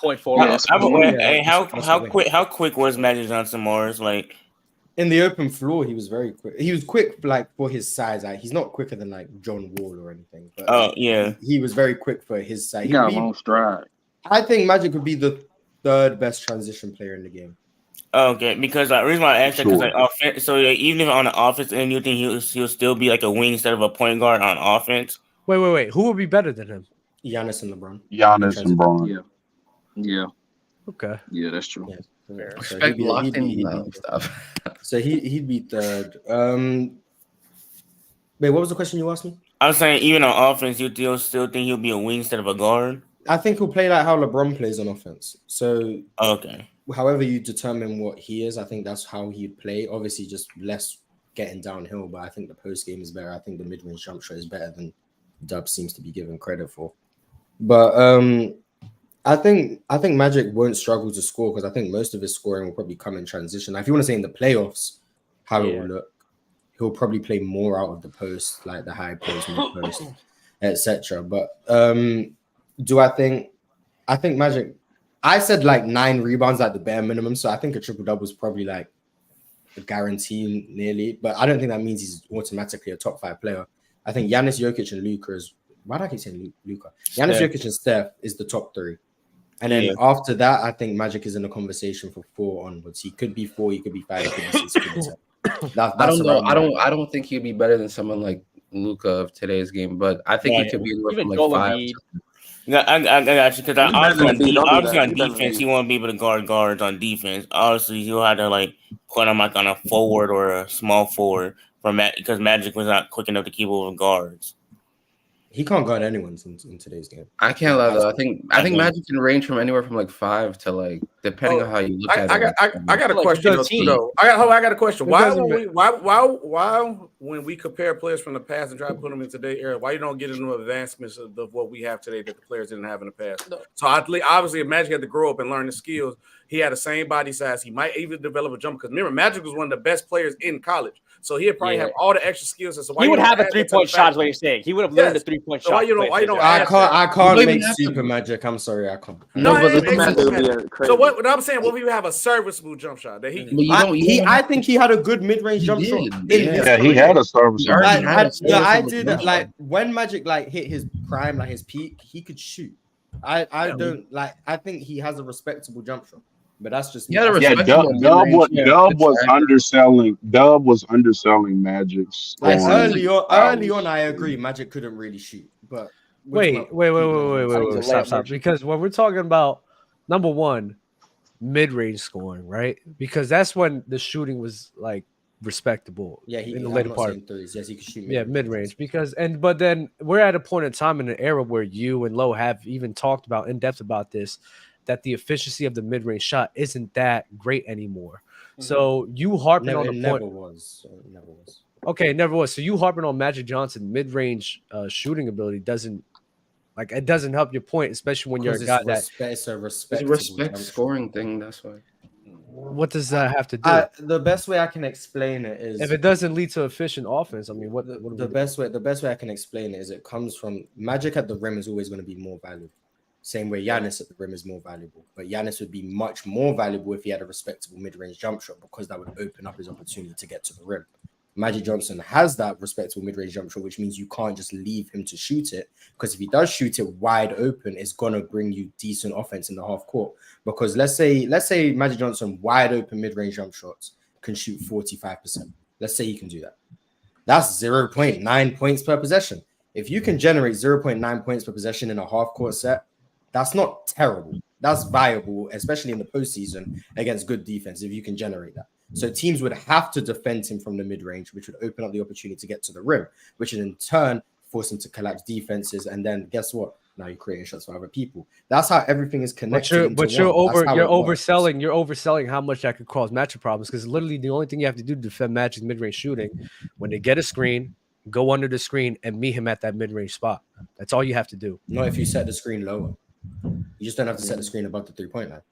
Point forward. How quick was Magic Johnson Morris? Like in the open floor, he was very quick. He was quick, like for his size. Like, he's not quicker than like John Wall or anything. But he was very quick for his size. He got a long stride. I think Magic would be the third best transition player in the game. Okay, because the reason why I asked that because even if on the offense end, you think he'll still be like a wing instead of a point guard on offense? Wait. Who would be better than him? Giannis and LeBron. Yeah. Okay. Yeah, that's true. Yeah. Respect locked in stuff. So he'd be third. Wait, what was the question you asked me? I was saying even on offense, you still think he'll be a wing instead of a guard? I think he'll play like how LeBron plays on offense. So however you determine what he is, I think that's how he'd play. Obviously, just less getting downhill, but I think the post game is better. I think the mid-range jump shot is better than Dub seems to be given credit for. But I think Magic won't struggle to score because I think most of his scoring will probably come in transition. Now, if you want to say in the playoffs, how it will look, he'll probably play more out of the post, like the high post, mid post, etc. But I think Magic. I said like 9 rebounds, like the bare minimum. So I think a triple double is probably like a guarantee nearly. But I don't think that means he's automatically a top 5 player. I think Giannis, Jokic, and Luka is. Why do I keep saying Luka? Giannis, Jokic, and Steph is the top 3. And then after that, I think Magic is in a conversation for 4 onwards. He could be 4, he could be 5, he could be 6, he could be 7. I don't know. I don't think he'd be better than someone like Luka of today's game, but I think he could be from like 5. Yeah, I got you because obviously on defense, he won't be able to guard guards on defense. Obviously, he'll have to like put him like on a forward or a small forward because Magic was not quick enough to keep over guards. He can't guard anyone in today's game. I can't lie though. I think Magic can range from anywhere from like 5 to like depending on how you look at it. I got a question though. I got a question. Why when we compare players from the past and try to put them in today's era, why you don't get into advancements of what we have today that the players didn't have in the past? No. So obviously, Magic had to grow up and learn the skills. He had the same body size. He might even develop a jumper because remember, Magic was one of the best players in college. So he'd probably have all the extra skills. So he would have a 3-point shot, is what you're saying. He would have learned the 3-point shot. Why you don't I can't make Super Magic. I'm sorry, I can't. So what I'm saying, what if you have a serviceable jump shot that I think he had a good mid-range jump shot. Yeah, he had a serviceable. I did like when Magic like hit his prime, like his peak, he could shoot. I think he has a respectable jump shot. But that's just Dub was underselling Magic's. Like early on, I agree. Magic couldn't really shoot, but wait, stop. Because when we're talking about number one, mid-range scoring, right? Because that's when the shooting was like respectable. Yeah, in the I'm later not part. saying threes. Yes, he can shoot. Mid-range but then we're at a point in time in an era where you and Lowe have even talked about in depth about this, that the efficiency of the mid-range shot isn't that great anymore. So you harping on the point. Never was. Okay, it never was. So you harping on Magic Johnson mid-range shooting ability doesn't help your point, especially when you're a guy it's a respect scoring thing. That's why. What does that have to do? The best way I can explain it is if it doesn't lead to efficient offense. I mean, what the best way I can explain it is it comes from Magic at the rim is always going to be more valuable. Same way Giannis at the rim is more valuable, but Giannis would be much more valuable if he had a respectable mid-range jump shot because that would open up his opportunity to get to the rim. Magic Johnson has that respectable mid-range jump shot, which means you can't just leave him to shoot it, because if he does shoot it wide open, it's gonna bring you decent offense in the half court. Because let's say Magic Johnson wide open mid-range jump shots can shoot 45%. Let's say he can do that. That's 0.9 points per possession. If you can generate 0.9 points per possession in a half court set, that's not terrible. That's viable, especially in the postseason against good defense, if you can generate that. So teams would have to defend him from the mid-range, which would open up the opportunity to get to the rim, which would in turn force him to collapse defenses. And then guess what? Now you're creating shots for other people. That's how everything is connected. But you're overselling how much that could cause matchup problems, because literally the only thing you have to do to defend Magic's mid-range shooting, when they get a screen, go under the screen and meet him at that mid-range spot. That's all you have to do. Not if you set the screen lower. You just don't have to set the screen above the 3-point line.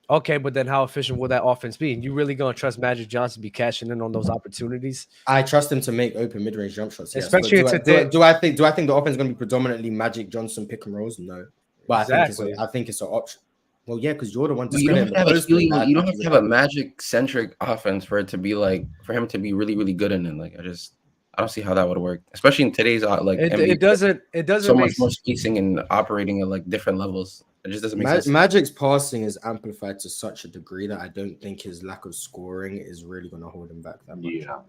Okay, but then how efficient will that offense be? And you really gonna trust Magic Johnson to be cashing in on those opportunities? I trust him to make open mid-range jump shots, yes. Especially today. Do I think the offense is going to be predominantly Magic Johnson pick and rolls? No, but exactly. I think it's an option. Well, yeah, because you're the one. You don't have to have a Magic-centric offense for it to be like for him to be really, really good in it. Like I don't see how that would work, especially in today's NBA, it doesn't so much more spacing and operating at like different levels. It just doesn't make sense. Magic's passing is amplified to such a degree that I don't think his lack of scoring is really going to hold him back that much. Yeah,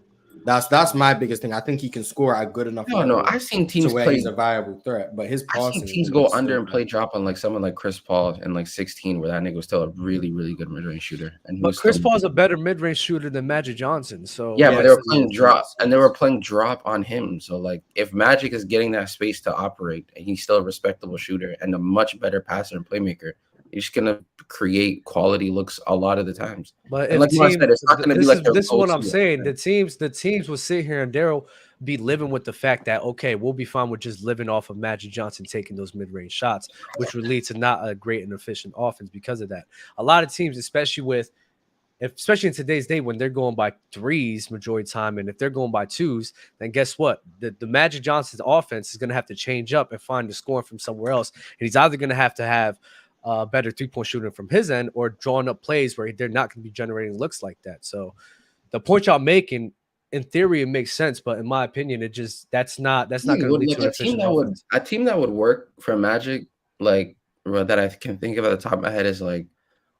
that's my biggest thing. I think he can score at good enough. No, I've seen teams where play he's a viable threat, but his passing. I've seen teams go under and play drop on like someone like Chris Paul in like 16, where that nigga was still a really, really good mid-range shooter. But Chris Paul's a better mid-range shooter than Magic Johnson. So yeah, but they were playing drop, and they were playing drop on him. So like, if Magic is getting that space to operate, and he's still a respectable shooter and a much better passer and playmaker, you're just gonna create quality looks a lot of the times. But like I said, it's not gonna be like this is what I'm saying. The teams will sit here and Daryl be living with the fact that okay, we'll be fine with just living off of Magic Johnson taking those mid-range shots, which would lead to not a great and efficient offense because of that. A lot of teams, especially in today's day when they're going by threes majority of the time, and if they're going by twos, then guess what? The Magic Johnson's offense is going to have to change up and find the scoring from somewhere else, and he's either going to have better three-point shooting from his end or drawing up plays where they're not going to be generating looks like that. So the point y'all making, in theory, it makes sense, but in my opinion, that's not going to lead to an efficient offense. A team that would work for Magic, like that I can think of at the top of my head is like,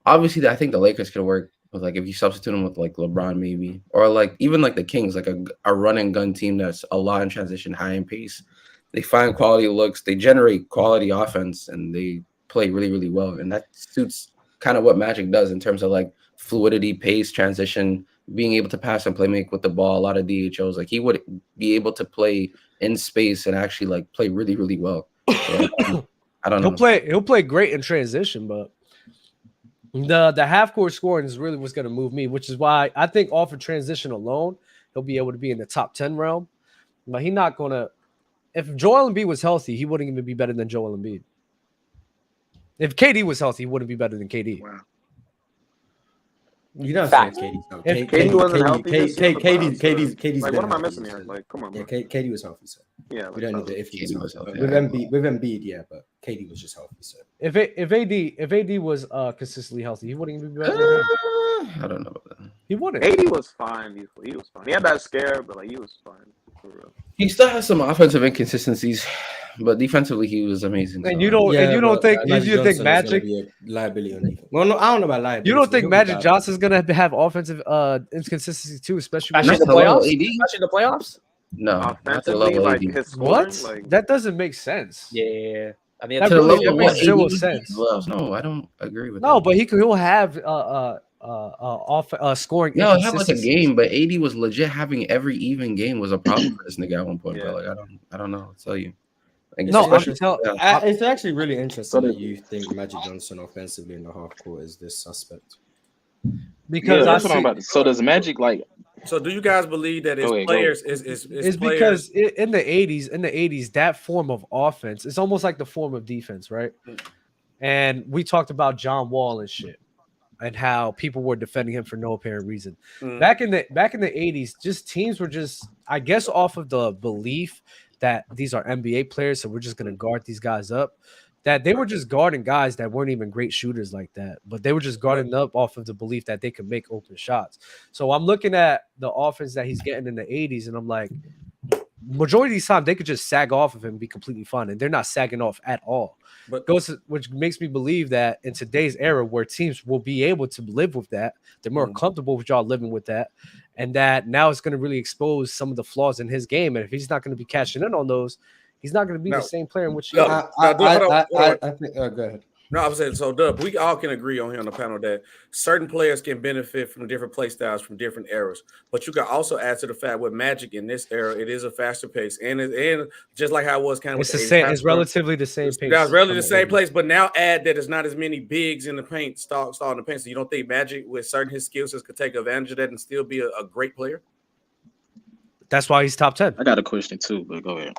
obviously I think the Lakers could work with like if you substitute them with like LeBron maybe, or like even like the Kings, like a run and gun team that's a lot in transition, high in pace. They find quality looks, they generate quality offense, and they play really, really well, and that suits kind of what Magic does in terms of like fluidity, pace, transition, being able to pass and play make with the ball, a lot of DHOs. Like he would be able to play in space and actually like play really, really well. So, I don't know. He'll play great in transition, but the half court scoring is really what's going to move me, which is why I think off of transition alone, he'll be able to be in the top 10 realm. But he's not going to. If Joel Embiid was healthy, he wouldn't even be better than Joel Embiid. If KD was healthy, he wouldn't be better than KD. Wow. You don't say KD. No, if KD wasn't healthy, KD's like, what am I missing here? Like, come on, yeah, KD was healthy, so yeah, we don't know if he was healthy. Yeah. With Embiid, yeah, but KD was just healthy. So if AD was consistently healthy, he wouldn't even be better than him. I don't know about that. He wouldn't. AD was fine. He was fine. He had that scare, but like he was fine for real. He still has some offensive inconsistencies, but defensively he was amazing. And you don't think Magic be a liability on defense? Well, no, I don't know about liability. You don't think Magic Johnson's gonna have offensive inconsistencies too, especially in the playoffs? Especially in the playoffs? No, offensively, like his scoring, what? Like, that doesn't make sense. Yeah. I mean, that makes zero sense. No, I don't agree with that. No, but he'll have scoring. No, it had like a game, but AD was legit having every even game was a problem for this nigga at one point, bro. Like I don't know. I'll tell you. Like, no, it's actually really interesting that you think Magic Johnson offensively in the half court is this suspect. Because that's what I'm about to. So does Magic like? So do you guys believe that his players is because in the 80s, that form of offense is almost like the form of defense, right? And we talked about John Wall and shit, and how people were defending him for no apparent reason. Back in the 80s, just teams were just, I guess, off of the belief that these are NBA players, so we're just gonna guard these guys up. That they were just guarding guys that weren't even great shooters like that, but they were just guarding up off of the belief that they could make open shots. So I'm looking at the offense that he's getting in the 80s, and I'm like, majority of the time they could just sag off of him and be completely fine, and they're not sagging off at all. But which makes me believe that in today's era, where teams will be able to live with that, they're more comfortable with y'all living with that, and that now it's going to really expose some of the flaws in his game. And if he's not going to be cashing in on those, he's not going to be the same player in which he is. I think. Go ahead. No, I'm saying so. Dub, we all can agree on here on the panel that certain players can benefit from different play styles from different eras. But you can also add to the fact with Magic in this era, it is a faster pace, and just like how it was kind of. It's the same. It's relatively the same pace. It's relatively the same place, but now add that there's not as many bigs in the paint, start in the paint. So you don't think Magic, with certain his skill sets, could take advantage of that and still be a great player? That's why he's top 10. I got a question too, but go ahead.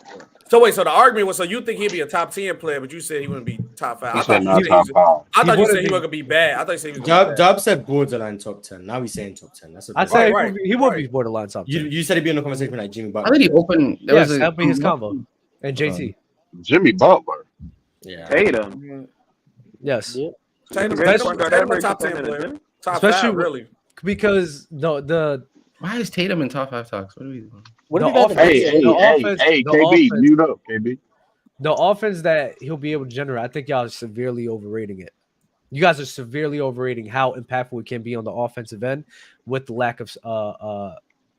So wait, so the argument was, so you think he'd be a top 10 player, but you said he wouldn't be top 5. I thought you said he wasn't gonna be bad. I thought you said he was Dub said borderline top 10. Now he's saying top 10. That's I'd say he would be borderline top 10. You said he'd be in a conversation with like Jimmy Butler. I think he opened. That'd be his combo. And JT. Jimmy Butler. Yeah. Tatum. Yes. Yeah. Tatum a top 10 player. Top 5, really. Because why is Tatum in top 5 talks? What are we doing? Hey, KB, mute up, KB. The offense that he'll be able to generate, I think y'all are severely overrating it. You guys are severely overrating how impactful it can be on the offensive end with the lack of a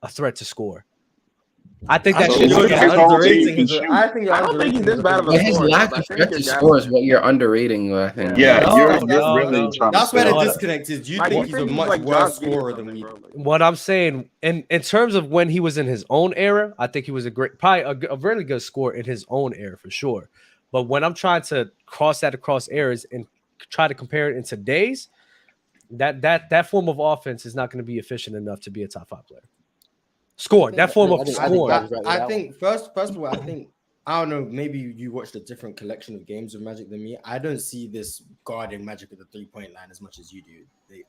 threat to score. I think that I don't think he's this bad of a his lack of threat to score is what you're underrating. I think. Yeah, you're really trying. That's where the disconnect is. You think he's a much worse scorer than me? What I'm saying, in terms of when he was in his own era, I think he was probably a really good scorer in his own era for sure. But when I'm trying to cross that across eras and try to compare it in today's, that form of offense is not going to be efficient enough to be a top 5 player. Score that form of score. I think first of all, I don't know. Maybe you watched a different collection of games of Magic than me. I don't see this guarding Magic at the 3-point line as much as you do.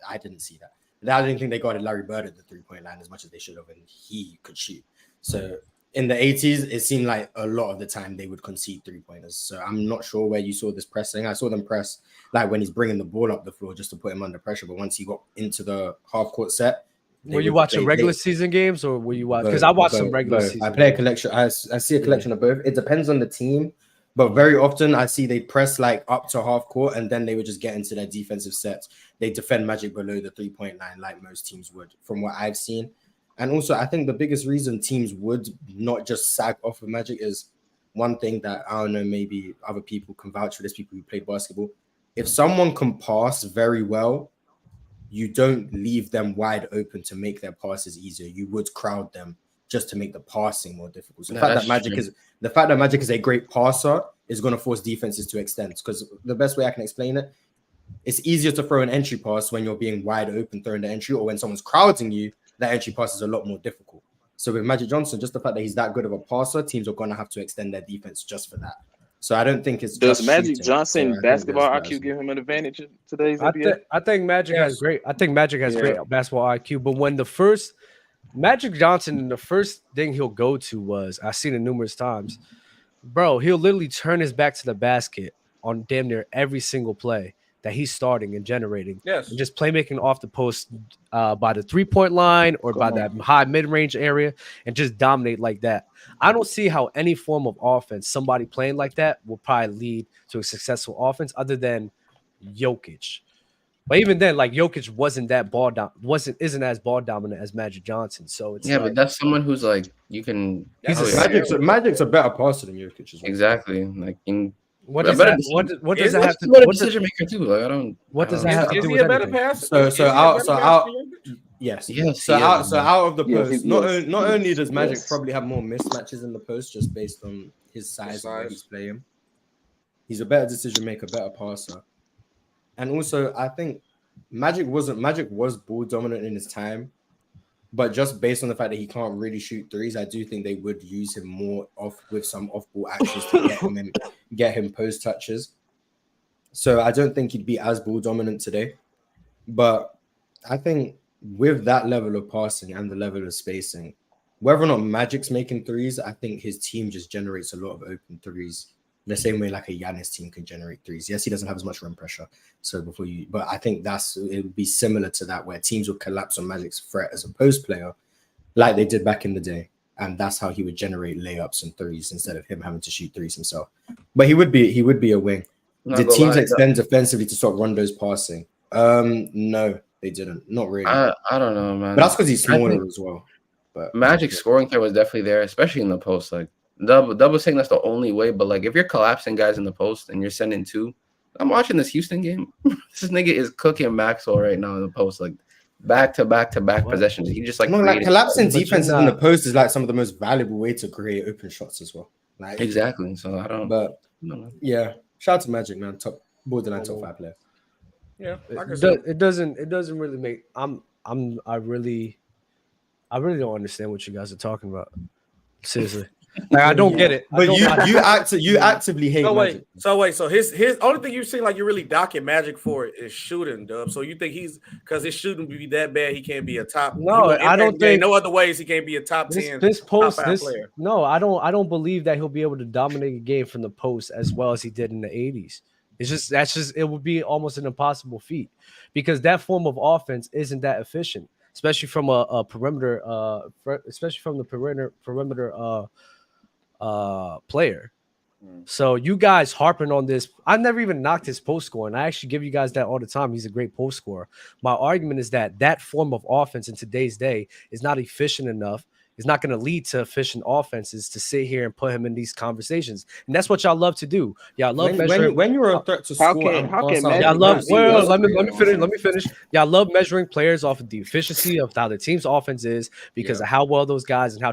I didn't see that. I didn't think they guarded Larry Bird at the 3-point line as much as they should have, and he could shoot. So in the 80s, it seemed like a lot of the time they would concede 3-pointers. So I'm not sure where you saw this pressing. I saw them press like when he's bringing the ball up the floor just to put him under pressure. But once he got into the half court set. Were you watching regular season games or were you watching? Because I watched some regular season. I play a collection. I see a collection of both. It depends on the team, but very often I see they press like up to half court and then they would just get into their defensive sets. They defend Magic below the 3-point line like most teams would, from what I've seen. And also, I think the biggest reason teams would not just sag off of Magic is one thing that I don't know. Maybe other people can vouch for this. People who played basketball. If someone can pass very well, you don't leave them wide open to make their passes easier. You would crowd them just to make the passing more difficult. So the fact that Magic is a great passer is going to force defenses to extend. Because the best way I can explain it, it's easier to throw an entry pass when you're being wide open throwing the entry, or when someone's crowding you, that entry pass is a lot more difficult. So with Magic Johnson, just the fact that he's that good of a passer, teams are going to have to extend their defense just for that. So I don't think it's does just Magic shooting. Johnson basketball IQ give him an advantage in today's NBA? I think Magic has great. I think Magic has great basketball IQ. But when the first Magic Johnson, the first thing he'll go to was, I've seen it numerous times, bro. He'll literally turn his back to the basket on damn near every single play that he's starting and generating. Yes, and just playmaking off the post by the 3-point line or by that high mid-range area and just dominate like that. I don't see how any form of offense, somebody playing like that, will probably lead to a successful offense other than Jokic. But even then, like Jokic isn't as ball dominant as Magic Johnson. So it's but that's someone who's like you can. Magic's a better passer than Jokic as well. Exactly. Like What does that? What does that have to? What decision maker too? Like I don't. What does that have to do Is he with a better anything? passer? Yes. Yes. So out of the post, not only does Magic Yes. probably have more mismatches in the post just based on his size and where he's playing, he's a better decision maker, better passer, and also I think Magic was ball dominant in his time, but just based on the fact that he can't really shoot threes, I do think they would use him more with some off ball actions to get him post touches. So I don't think he'd be as ball dominant today, but I think with that level of passing and the level of spacing, whether or not Magic's making threes, I think his team just generates a lot of open threes. The same way like a Giannis team can generate threes. Yes, he doesn't have as much rim pressure. But I think it would be similar to that where teams would collapse on Magic's threat as a post player, like they did back in the day. And that's how he would generate layups and threes instead of him having to shoot threes himself. But he would be a wing. Did teams extend defensively to stop Rondo's passing? No, they didn't. Not really. I don't know, man. But that's because he's smaller as well. But Magic's scoring threat was definitely there, especially in the post. Like double saying that's the only way, but like if you're collapsing guys in the post and you're sending two, I'm watching this Houston game. This nigga is cooking Maxwell right now in the post, like back to back possessions. He just like collapsing defenses in the post is like some of the most valuable way to create open shots as well. Like exactly. So I don't. But yeah, shout out to Magic, man. Top 5 player. Yeah, it doesn't really make. I really don't understand what you guys are talking about. Seriously. Like, I don't get it. But you actively hate Magic. So his only thing you seem like you really docking Magic for is shooting, Dub. So you think because his shooting be that bad, he can't be a top? No, I don't think no other ways he can't be a top 10. Top 5 player. No, I don't believe that he'll be able to dominate a game from the post as well as he did in the 80s. It would be almost an impossible feat because that form of offense isn't that efficient, especially from a perimeter, especially from the perimeter player. So you guys harping on this. I never even knocked his post scoring. I actually give you guys that all the time. He's a great post scorer. My argument is that form of offense in today's day is not efficient enough. It's not going to lead to efficient offenses to sit here and put him in these conversations. And that's what y'all love to do. Y'all love measuring. When you're a threat to score, let me finish. Y'all love measuring players off of the efficiency of how the team's offense is because of how well those guys and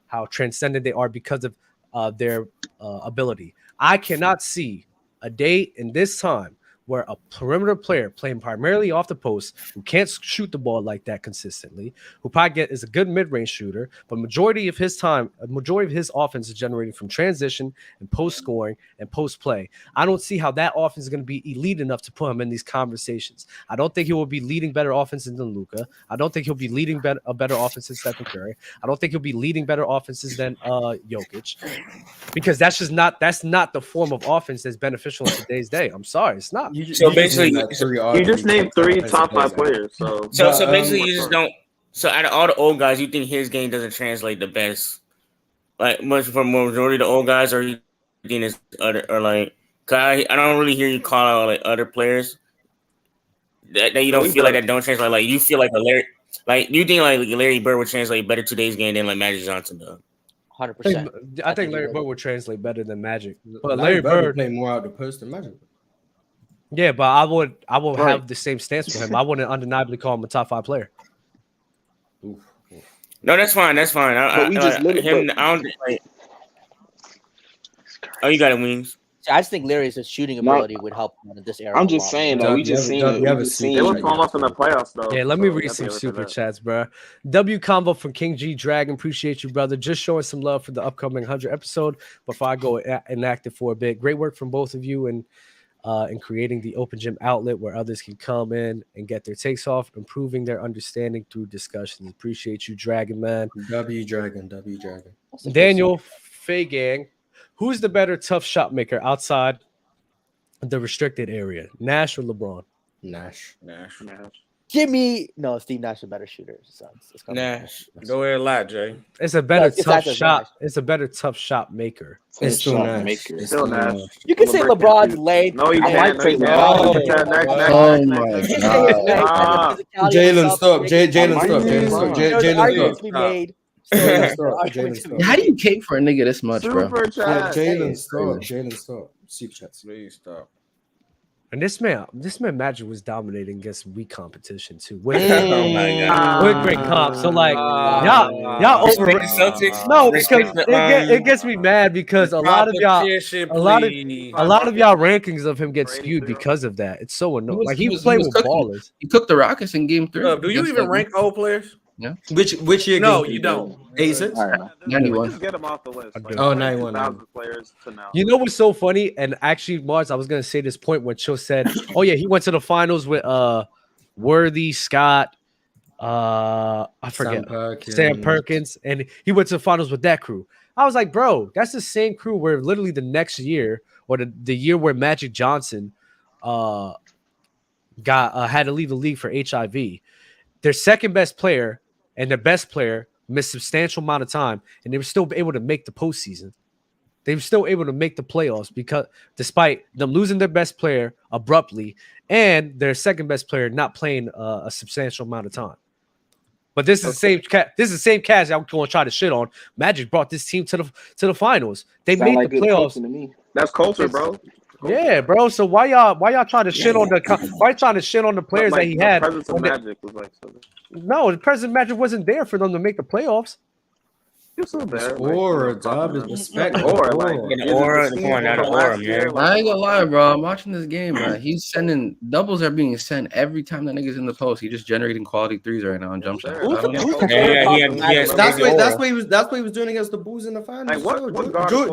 how transcendent they are because of their ability. I cannot see a day in this time where a perimeter player playing primarily off the post who can't shoot the ball like that consistently, who probably is a good mid-range shooter, but majority of his offense is generating from transition and post scoring and post play. I don't see how that offense is going to be elite enough to put him in these conversations. I don't think he will be leading better offenses than Luka. I don't think he'll be leading a better offense than Stephen Curry. I don't think he'll be leading better offenses than Jokic, because that's not the form of offense that's beneficial in today's day. I'm sorry, it's not. So basically, you just named 3 top 5 players. So basically, you just don't. So out of all the old guys, you think his game doesn't translate the best, like much for majority of the old guys, or you think it's other, or like? Cause I don't really hear you call out like other players that you don't feel like that don't translate. Like you feel like you think like Larry Bird would translate better today's game than like Magic Johnson does. 100%. I think Larry Bird would translate better than Magic, but Larry Bird would play more out the post than Magic. Yeah, but I would have the same stance with him. I wouldn't undeniably call him a top 5 player. No, that's fine. That's fine. I don't like. Oh, you got it, Wings. I just think Larry's shooting ability would help him in this era. I'm just saying though, we just seen it. They were almost in the playoffs though. Yeah, let me read some super chats, bro. W Convo from King G Dragon, appreciate you, brother. Just showing some love for the upcoming 100 episode before I go inactive for a bit. Great work from both of you and creating the open gym outlet where others can come in and get their takes off, improving their understanding through discussions. Appreciate you, Dragon Man. W Dragon. Daniel Fagang, who's the better tough shot maker outside the restricted area, Nash or LeBron? Nash. Steve Nash is a better shooter. So it's Nash. Go ahead, lie, Jay. It's a better tough shot. It's a better tough shot maker. It's still Nash. Still Nash. You can say LeBron's late. No, you can't. Oh my god. Jalen, stop. Jalen, stop. How do you cape for a nigga this much, bro? Superchats. Jalen, stop. Superchats. Please stop. And this man Magic was dominating against weak competition too. With great comp. So like y'all over Celtics. No, because it gets me mad because a lot of y'all rankings of him get skewed because of that. It's so annoying. Like he played with ballers. He cooked the Rockets in game 3. Do you even rank old players? Yeah. Which year? No, you don't. 86? 91. Just get them off the list. Oh, 91. Players to now. You know what's so funny? And actually, Mars, I was gonna say this point when Chill said, "Oh yeah, he went to the finals with Worthy, Scott, I forget, Sam Perkins, and he went to the finals with that crew." I was like, bro, that's the same crew where literally the next year or the year where Magic Johnson had to leave the league for HIV. Their second best player and their best player missed substantial amount of time, and they were still able to make the postseason. They were still able to make the playoffs because despite them losing their best player abruptly and their second best player not playing a substantial amount of time. But this is the same cast I'm going to try to shit on. Magic brought this team to the finals. They made the playoffs. To me. That's culture, bro. Yeah, bro. So why y'all trying to shit on the players that he had? The presence of Magic was like something. No, the presence of Magic wasn't there for them to make the playoffs. Aura, dog, respect. Aura, come on, not aura, man. I ain't gonna lie, bro. I'm watching this game, man. He's sending doubles are being sent every time that nigga's in the post. He's just generating quality threes right now on jump shots. That's what he was doing against the Bulls in the finals. Like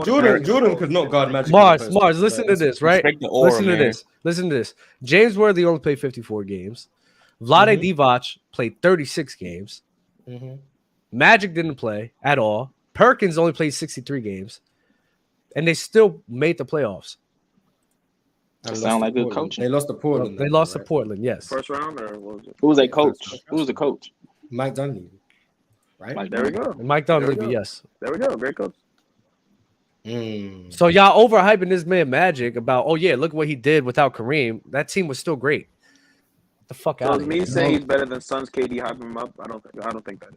Jordan could not guard Magic. Mars, listen to this, right? Listen to this. James Worthy only played 54 games. Vlade Divac played 36 games. Magic didn't play at all. Perkins only played 63 games, and they still made the playoffs. Sound like good coaching. They lost to Portland. They lost to Portland. Yes. First round, or what was it? Who was a coach? Who was the coach? Mike Dunleavy. Right. There we go. Mike Dunleavy. Yes. There we go. Great coach. So y'all overhyping this man Magic about? Oh yeah, look what he did without Kareem. That team was still great. Get the fuck out. Me saying he's better than Suns KD hyping him up. I don't think that is.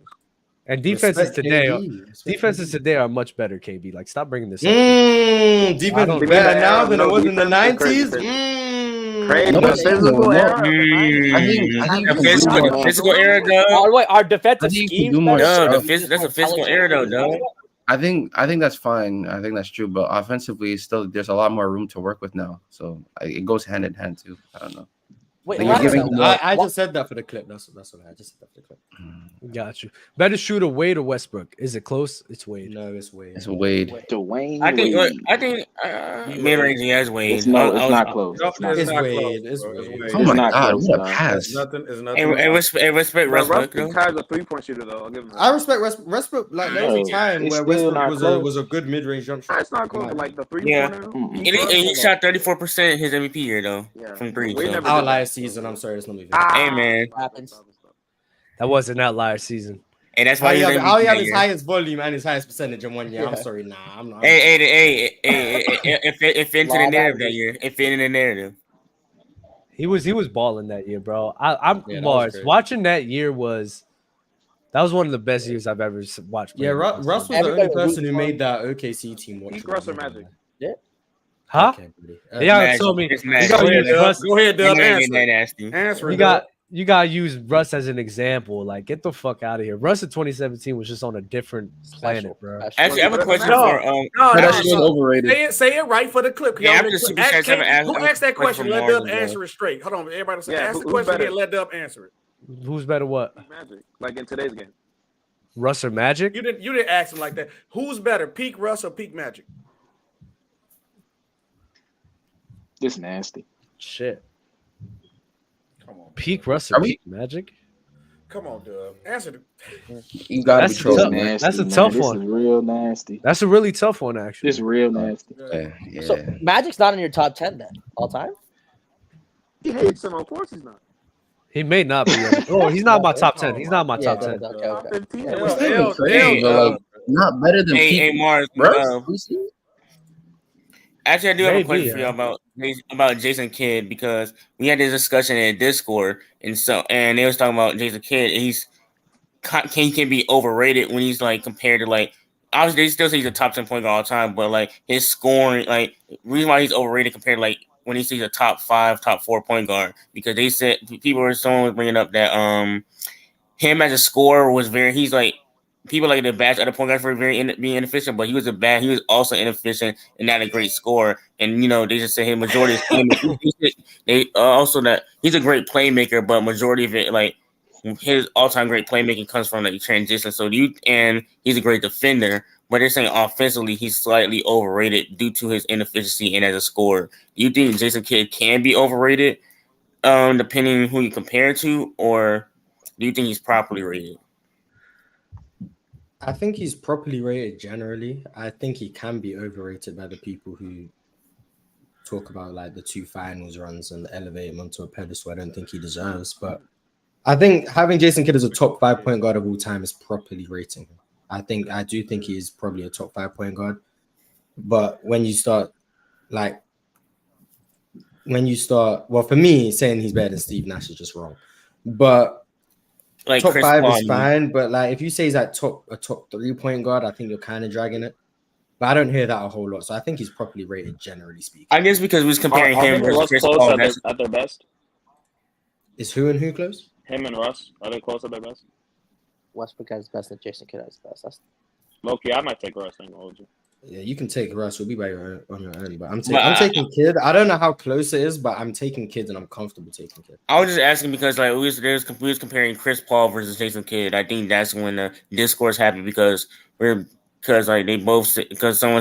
And defenses today are much better, KB. Like, stop bringing this up. Defense is better now than it was in the 90s. Physical era, though. Oh, wait, our defensive scheme. That's a physical era, though. I think that's fine. I think that's true. But offensively, still, there's a lot more room to work with now. So it goes hand in hand too. I don't know. Wait, I just said that for the clip. That's what I just said that for the clip. Got you. Better shooter, Wade or Westbrook? Is it close? It's Wade. No, it's Wade. It's Wade. Dwayne. I think mid-range as Wade. It's not close. It's Wade. It's Wade. Oh my god, what a pass! It's nothing. And respect Westbrook. Westbrook has a 3-point shooter though. I'll give him that. I respect Westbrook. Like there was a time where Westbrook was a good mid-range jump shot. It's not close. Like the 3-pointer. He shot 34% his MVP year though from 3. Outlier season. I'm sorry, it's not me. Hey man, that wasn't outlier season. And that's why he had his highest volume and his highest percentage in 1 year. I'm sorry, I'm not. Hey, it fit into the narrative that year. It fit in the narrative. He was balling that year, bro. I'm Mars. Watching that year was one of the best years I've ever watched. Yeah, Russ was the only person who made that OKC team watch. He's Russ or Magic. Yeah. Huh? Yeah, told me. Go ahead, Dub. Answer. You gotta use Russ as an example. Like, get the fuck out of here. Russ in 2017 was just on a different planet, bro. Actually, I have a question for that's overrated. Say it right for the clip. Yeah, after the Superchats, who asked that question? Let Dub answer it straight. Hold on, everybody. Ask the question again. Let Dub answer it. Who's better? What? Magic. Like in today's game. Russ or Magic? You didn't ask him like that. Who's better, peak Russ or peak Magic? This nasty. Shit. Come on. Peak Russ or peak Magic? Come on, Dub. Answer the. You gotta be trolling. That's a tough one. This is real nasty. That's a really tough one, actually. It's real nasty. Yeah. So Magic's not in your top 10 then, all time? He hates him. Of course he's not. He may not be. He's not my top 10. He's not my top 10. Not better than Hey, Mars. Actually, I do have a question for you about Jason Kidd, because we had this discussion in Discord, and they was talking about Jason Kidd. can be overrated when he's like compared to like obviously they still say he's a top 10 point guard all the time, but like his scoring, like reason why he's overrated compared to like when he's a top 5, top 4 point guard, because they said someone was bringing up that him as a scorer was he's like people like to bash other point guards for being inefficient, but he was also inefficient and not a great scorer. And they just say his majority is they also that he's a great playmaker, but majority of it like his all-time great playmaking comes from like transition. And he's a great defender, but they're saying offensively he's slightly overrated due to his inefficiency and as a scorer. Do you think Jason Kidd can be overrated, depending on who you compare it to, or do you think he's properly rated? I think he's properly rated generally. I think he can be overrated by the people who talk about like the 2 finals runs and elevate him onto a pedestal. I don't think he deserves, but I think having Jason Kidd as a top 5 point guard of all time is properly rating him. I do think he is probably a top 5 point guard. But when you start, well, for me, saying he's better than Steve Nash is just wrong. But like top Chris 5 Paul, is fine. But like if you say he's at a top 3 point guard, I think you're kind of dragging it. But I don't hear that a whole lot. So I think he's properly rated, generally speaking. I guess because we was comparing him versus Chris Paul at their best. Is who and who close? Him and Russ, are they close at their best? Westbrook has best and Jason Kidd has best. Loki, I might take Russ. I ain't gonna hold you. Yeah, you can take Russ. We'll be on your own. But I'm taking Kidd. I don't know how close it is, but I'm taking Kidd and I'm comfortable taking Kidd. I was just asking because like we was comparing Chris Paul versus Jason Kidd. I think that's when the discourse happened because someone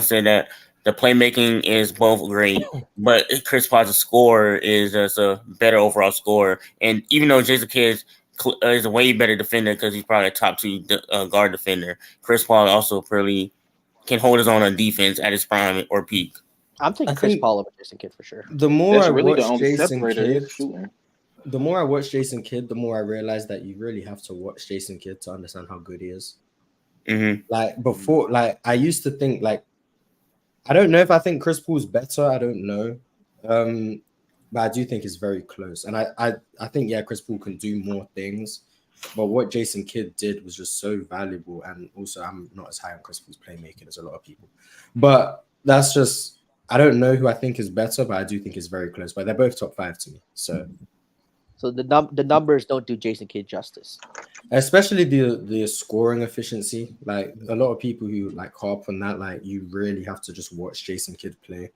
said that the playmaking is both great, but Chris Paul's scorer is just a better overall scorer. And even though Jason Kidd is a way better defender because he's probably a top 2 guard defender, Chris Paul also probably can hold his own on defense at his prime or peak. I'm taking Chris Paul over Jason Kidd for sure. The more I watch Jason Kidd, the more I realize that you really have to watch Jason Kidd to understand how good he is. Mm-hmm. Like before, like I used to think like I don't know if I think Chris Paul's better. I don't know, but I do think it's very close. And I think Chris Paul can do more things. But what Jason Kidd did was just so valuable. And also, I'm not as high on Chris Paul's playmaking as a lot of people. But that's just, I don't know who I think is better, but I do think it's very close. But they're both top 5 to me. So the numbers don't do Jason Kidd justice. Especially the scoring efficiency. Like a lot of people who like harp on that, like you really have to just watch Jason Kidd play.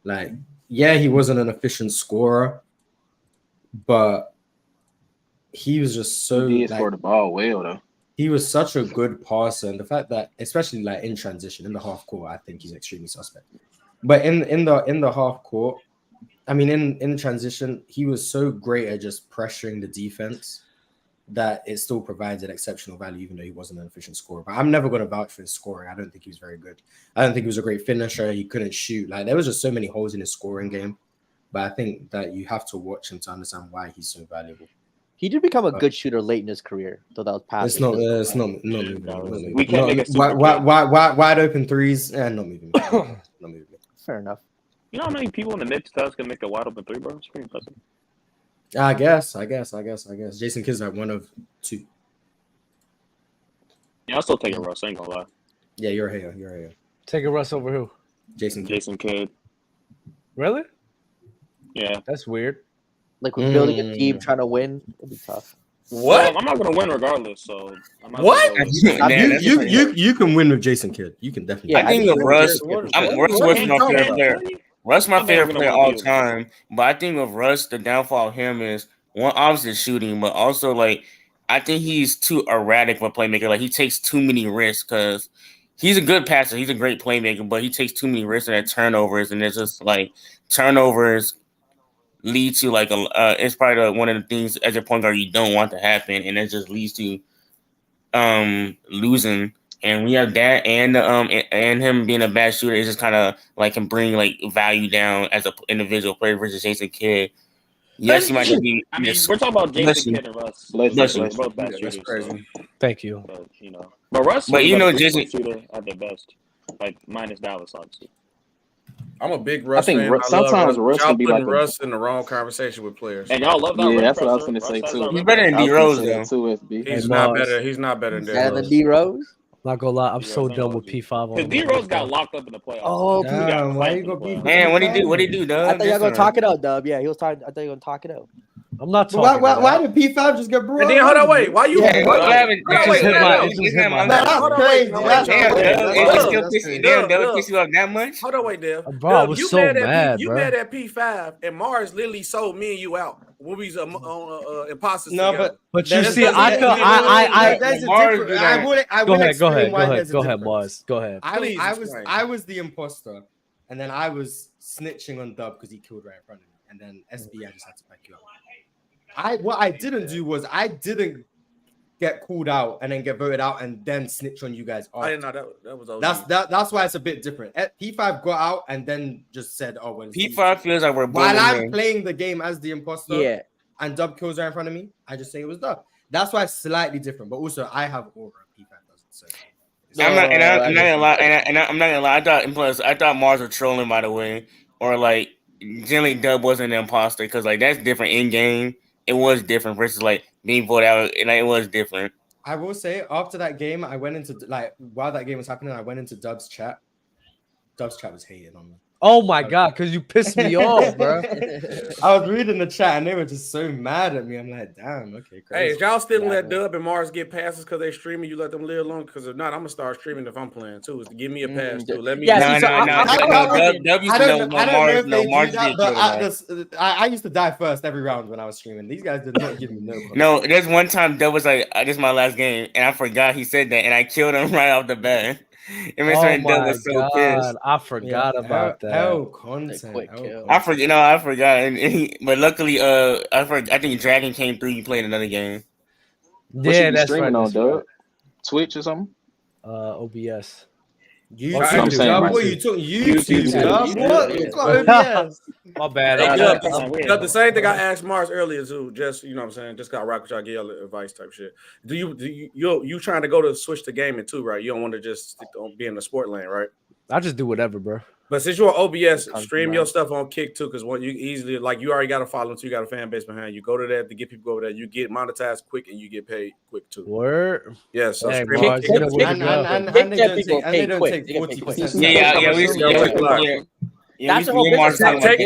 Like, yeah, he wasn't an efficient scorer, but he was just so he scored the ball well though. He was such a good passer, and the fact that especially like in transition in the half court, I think he's extremely suspect. But in the half court, I mean in transition, he was so great at just pressuring the defense that it still provides an exceptional value, even though he wasn't an efficient scorer. But I'm never going to vouch for his scoring. I don't think he was very good. I don't think he was a great finisher. He couldn't shoot. Like there was just so many holes in his scoring game. But I think that you have to watch him to understand why he's so valuable. He did become a good shooter late in his career, though that was past. It's not moving. We can't make it. Wide open threes and not moving. Not moving. Fair enough. You know how many people in the mid 2000s can make a wide open 3, bro? It's pretty impressive. I guess. Jason Kidd's like one of 2. Yeah, I'll still take a Russ. I ain't gonna lie. Yeah, you're here. Take a Russ over who? Jason Kidd. Really? Yeah. That's weird. Like we're building a team trying to win. It'll be tough. What? Well, I'm not gonna win regardless. So I'm not what? You can win with Jason Kidd. You can definitely. I think of Russ. Russ was my favorite player. Russ my favorite player all time. But I think of Russ, the downfall of him is one, obviously shooting, but also like I think he's too erratic of a playmaker. Like he takes too many risks because he's a good passer. He's a great playmaker, but he takes too many risks and turnovers, and it's just like turnovers lead to like it's probably one of the things as a point guard you don't want to happen, and it just leads to losing. And we have that and him being a bad shooter, it just kind of like can bring like value down as an individual player versus Jason Kidd. Yes, he might be. I mean, we're talking about Jason Kidd and Russ. They're both bad shooters. So. Thank you. But Russ, but you know, Jason shooter at their best, like minus Dallas, obviously. I'm a big Russ think fan. sometimes Russ y'all can be putting like Russ in the wrong conversation with players. And y'all love that. Yeah, rim that's what I was pressor. gonna say Russ has too. that He's rim better than I D was gonna Rose say though. that too, SB. He's Hey, not Mars. better. He's not better than Better than D-Rose. D Rose. Not gonna lie, I'm D-Rose so ain't done gonna with be. P5 on Because him. D-Rose got locked up in the playoffs. Oh, He got Damn, why you clamped in the got beef playoffs. with Man, what P5? he do, I dog? thought y'all That's gonna all talk right. it out, Dub. Yeah, he was talking. I thought you were gonna talk it out. I'm not But why, talking why, to why that. did P5 just get brought And then up? hold on, wait. Why you? Yeah, what happened? Hold on, It wait. just hit my It just hit my Man, that's Hold on, crazy. wait. That's Damn, crazy. Dub, That's it crazy. still That's piss crazy. damn, Dub, it piss you up that much? Hold on, wait, Dev. Bro, I Dev, was you so mad at mad, you bro. mad at P5, and Mars literally sold me and you out when we was on imposters No, together. But you there's see, I feel there's a Mars different. do that. I Go will ahead, explain why there's a go ahead, difference. Mars. Go ahead. Please explain. I was the imposter, and then I was snitching on Dub because he killed right in front of me, and then SB I just had to back you up. What I didn't do was I didn't get called out and then get voted out and then snitch on you guys. I didn't know that was OG. That's why it's a bit different. P5 got out and then just said, "Oh, when P5 feels like we're while bullying I'm him. playing the game as the imposter, Yeah. and Dub kills right in front of me, I just say it was Dub. That's why it's slightly different. But also, I have aura. P5 doesn't. So I'm not gonna lie. I'm not gonna lie. I thought Mars was trolling, by the way, or like generally Dub wasn't an imposter because like that's different in game. It was different versus like being voted out, and like, it was different. I will say after that game, I went into while that game was happening, I went into Dub's chat. Dub's chat was hating on me. Oh my god, because you pissed me off, bro. I was reading the chat and they were just so mad at me. I'm like, damn, okay, crazy. Hey, if y'all still let Dub and Mars get passes because they streaming, you let them live long. Because if not, I'm gonna start streaming if I'm playing too. Is to give me a pass too. Let me. Dub used to know Mars. No, Mars did kill I used to die first every round when I was streaming. These guys did not give me no. No, there's one time Dub was like, "This is my last game," and I forgot he said that, and I killed him right off the bat. Oh my god, I forgot about that. Hell content. I forget. No, I forgot. But luckily, I think Dragon came through. You played another game. Yeah, that's streaming on Dub. Twitch or something. OBS. YouTube. My bad. The same thing I asked Mars earlier too. Just you know what I'm saying. Just got rock with y'all, give y'all advice type shit. Do you trying to go to switch to gaming too, right? You don't want to just stick on be in the sport lane, right? I just do whatever, bro. But since you're on OBS, stream your stuff on Kick too, because you easily you already got a following, so you got a fan base behind you. Go to that to get people over there. You get monetized quick and you get paid quick too. Word. Yeah. So hey, stream Mars, Kick. And they don't take 40%. Yeah.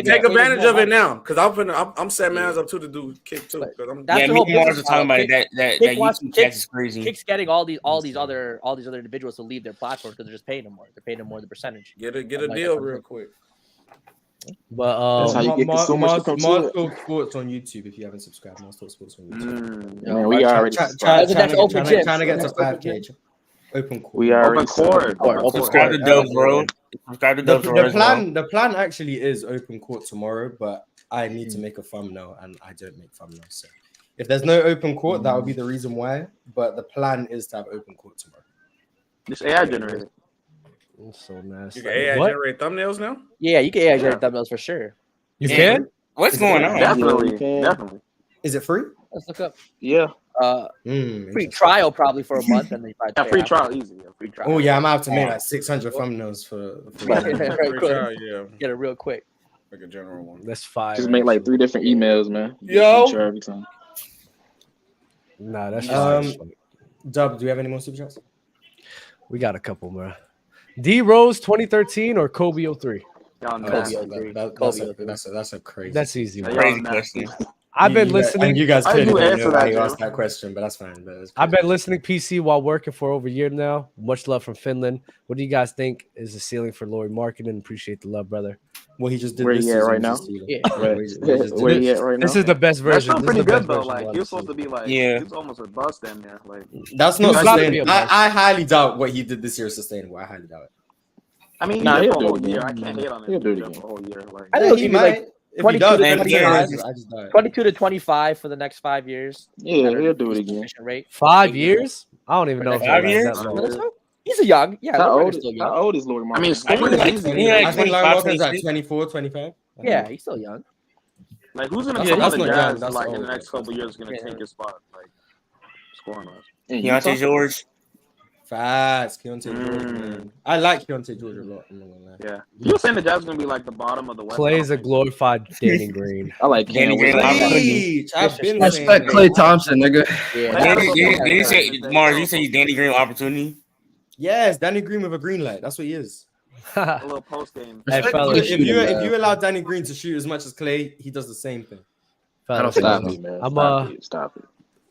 Take advantage of it now, because I'm setting mine up too to do Kick too. That's the whole Mars was talking about that YouTube chat is crazy. Kick's getting all these other individuals to leave their platform because they're just paying them more. They're paying them more the percentage. Get a deal real quick. But that's how you get consumers to come to Mars Talk Sports on YouTube. If you haven't subscribed, Mars Talk Sports on YouTube. Man, we already trying to get to 5K. Open court. We are open court. Subscribe to Dubs, bro. Subscribe to Dubs. The plan actually is open court tomorrow, but I need to make a thumbnail, and I don't make thumbnails. So if there's no open court, that would be the reason why. But the plan is to have open court tomorrow. This AI generated. That's so nasty. You can AI generate thumbnails now? Yeah, you can AI generate thumbnails for sure. You can? What's going on? Definitely. Is it free? Let's look up. Yeah. Free trial probably for a month, and then free trial easy. Free trial. Oh yeah, I'm out to make like 600 thumbnails for get it real quick. Like a general one. That's fire. Just make like 3 different emails, man. Yo. Every time. Nah, that's fine. Dub, do we have any more super chats? We got a couple, bro. D Rose 2013 or Kobe 03? That's a crazy. That's easy. Crazy question. I've been listening. And you guys couldn't answer that. You asked that question, but that's fine. I've been listening PC while working for over a year now. Much love from Finland. What do you guys think is the ceiling for Laurie Marketing? Appreciate the love, brother. Well, he just did where this he at right now. Where he at right now? This is the best version. That's pretty good though. Like he was supposed to be like, he was almost a bust in there. Like that's not sustainable. I highly doubt what he did this year is sustainable. I highly doubt it. I mean, he'll do it a whole year. I can't hate on him for a whole year. Like I think he might. 22 to 25 for the next 5 years. Yeah, he'll do it again. Rate. 5 years? I don't even know. 5 years? He's a young. Yeah. How old is Laurie Marketing? I think Laurie Marketing's like 24, 25. Yeah, he's still young. Like who's gonna come on the Jazz like in the next couple of years gonna take his spot? Like scoring wise. Deontay George. Facts, Keontae George, man. I like Keontae George a lot. I'm not gonna lie. Yeah. You were saying the Jazz is gonna be like the bottom of the West. Clay is a glorified Danny Green. I like Danny Green. I've been saying Respect Klay Thompson, nigga. Did you say Mars? You say he's Danny Green opportunity? Yes, Danny Green with a green light. That's what he is. A little post game. Hey, fellas, If you allow Danny Green to shoot as much as Klay, he does the same thing. fellas, Stop it, man. Stop it.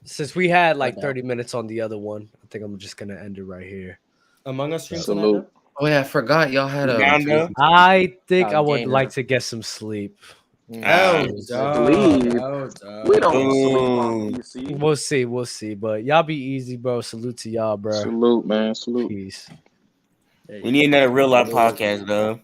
Since we had like 30 minutes on the other one, I think I'm just gonna end it right here. Among Us stream Salute. tonight. Oh yeah, I forgot y'all had a. I think I would like to get some sleep. We don't sleep on PC. We'll see. But y'all be easy, bro. Salute to y'all, bro. Salute, man. Salute. Peace. We need another real life podcast, though.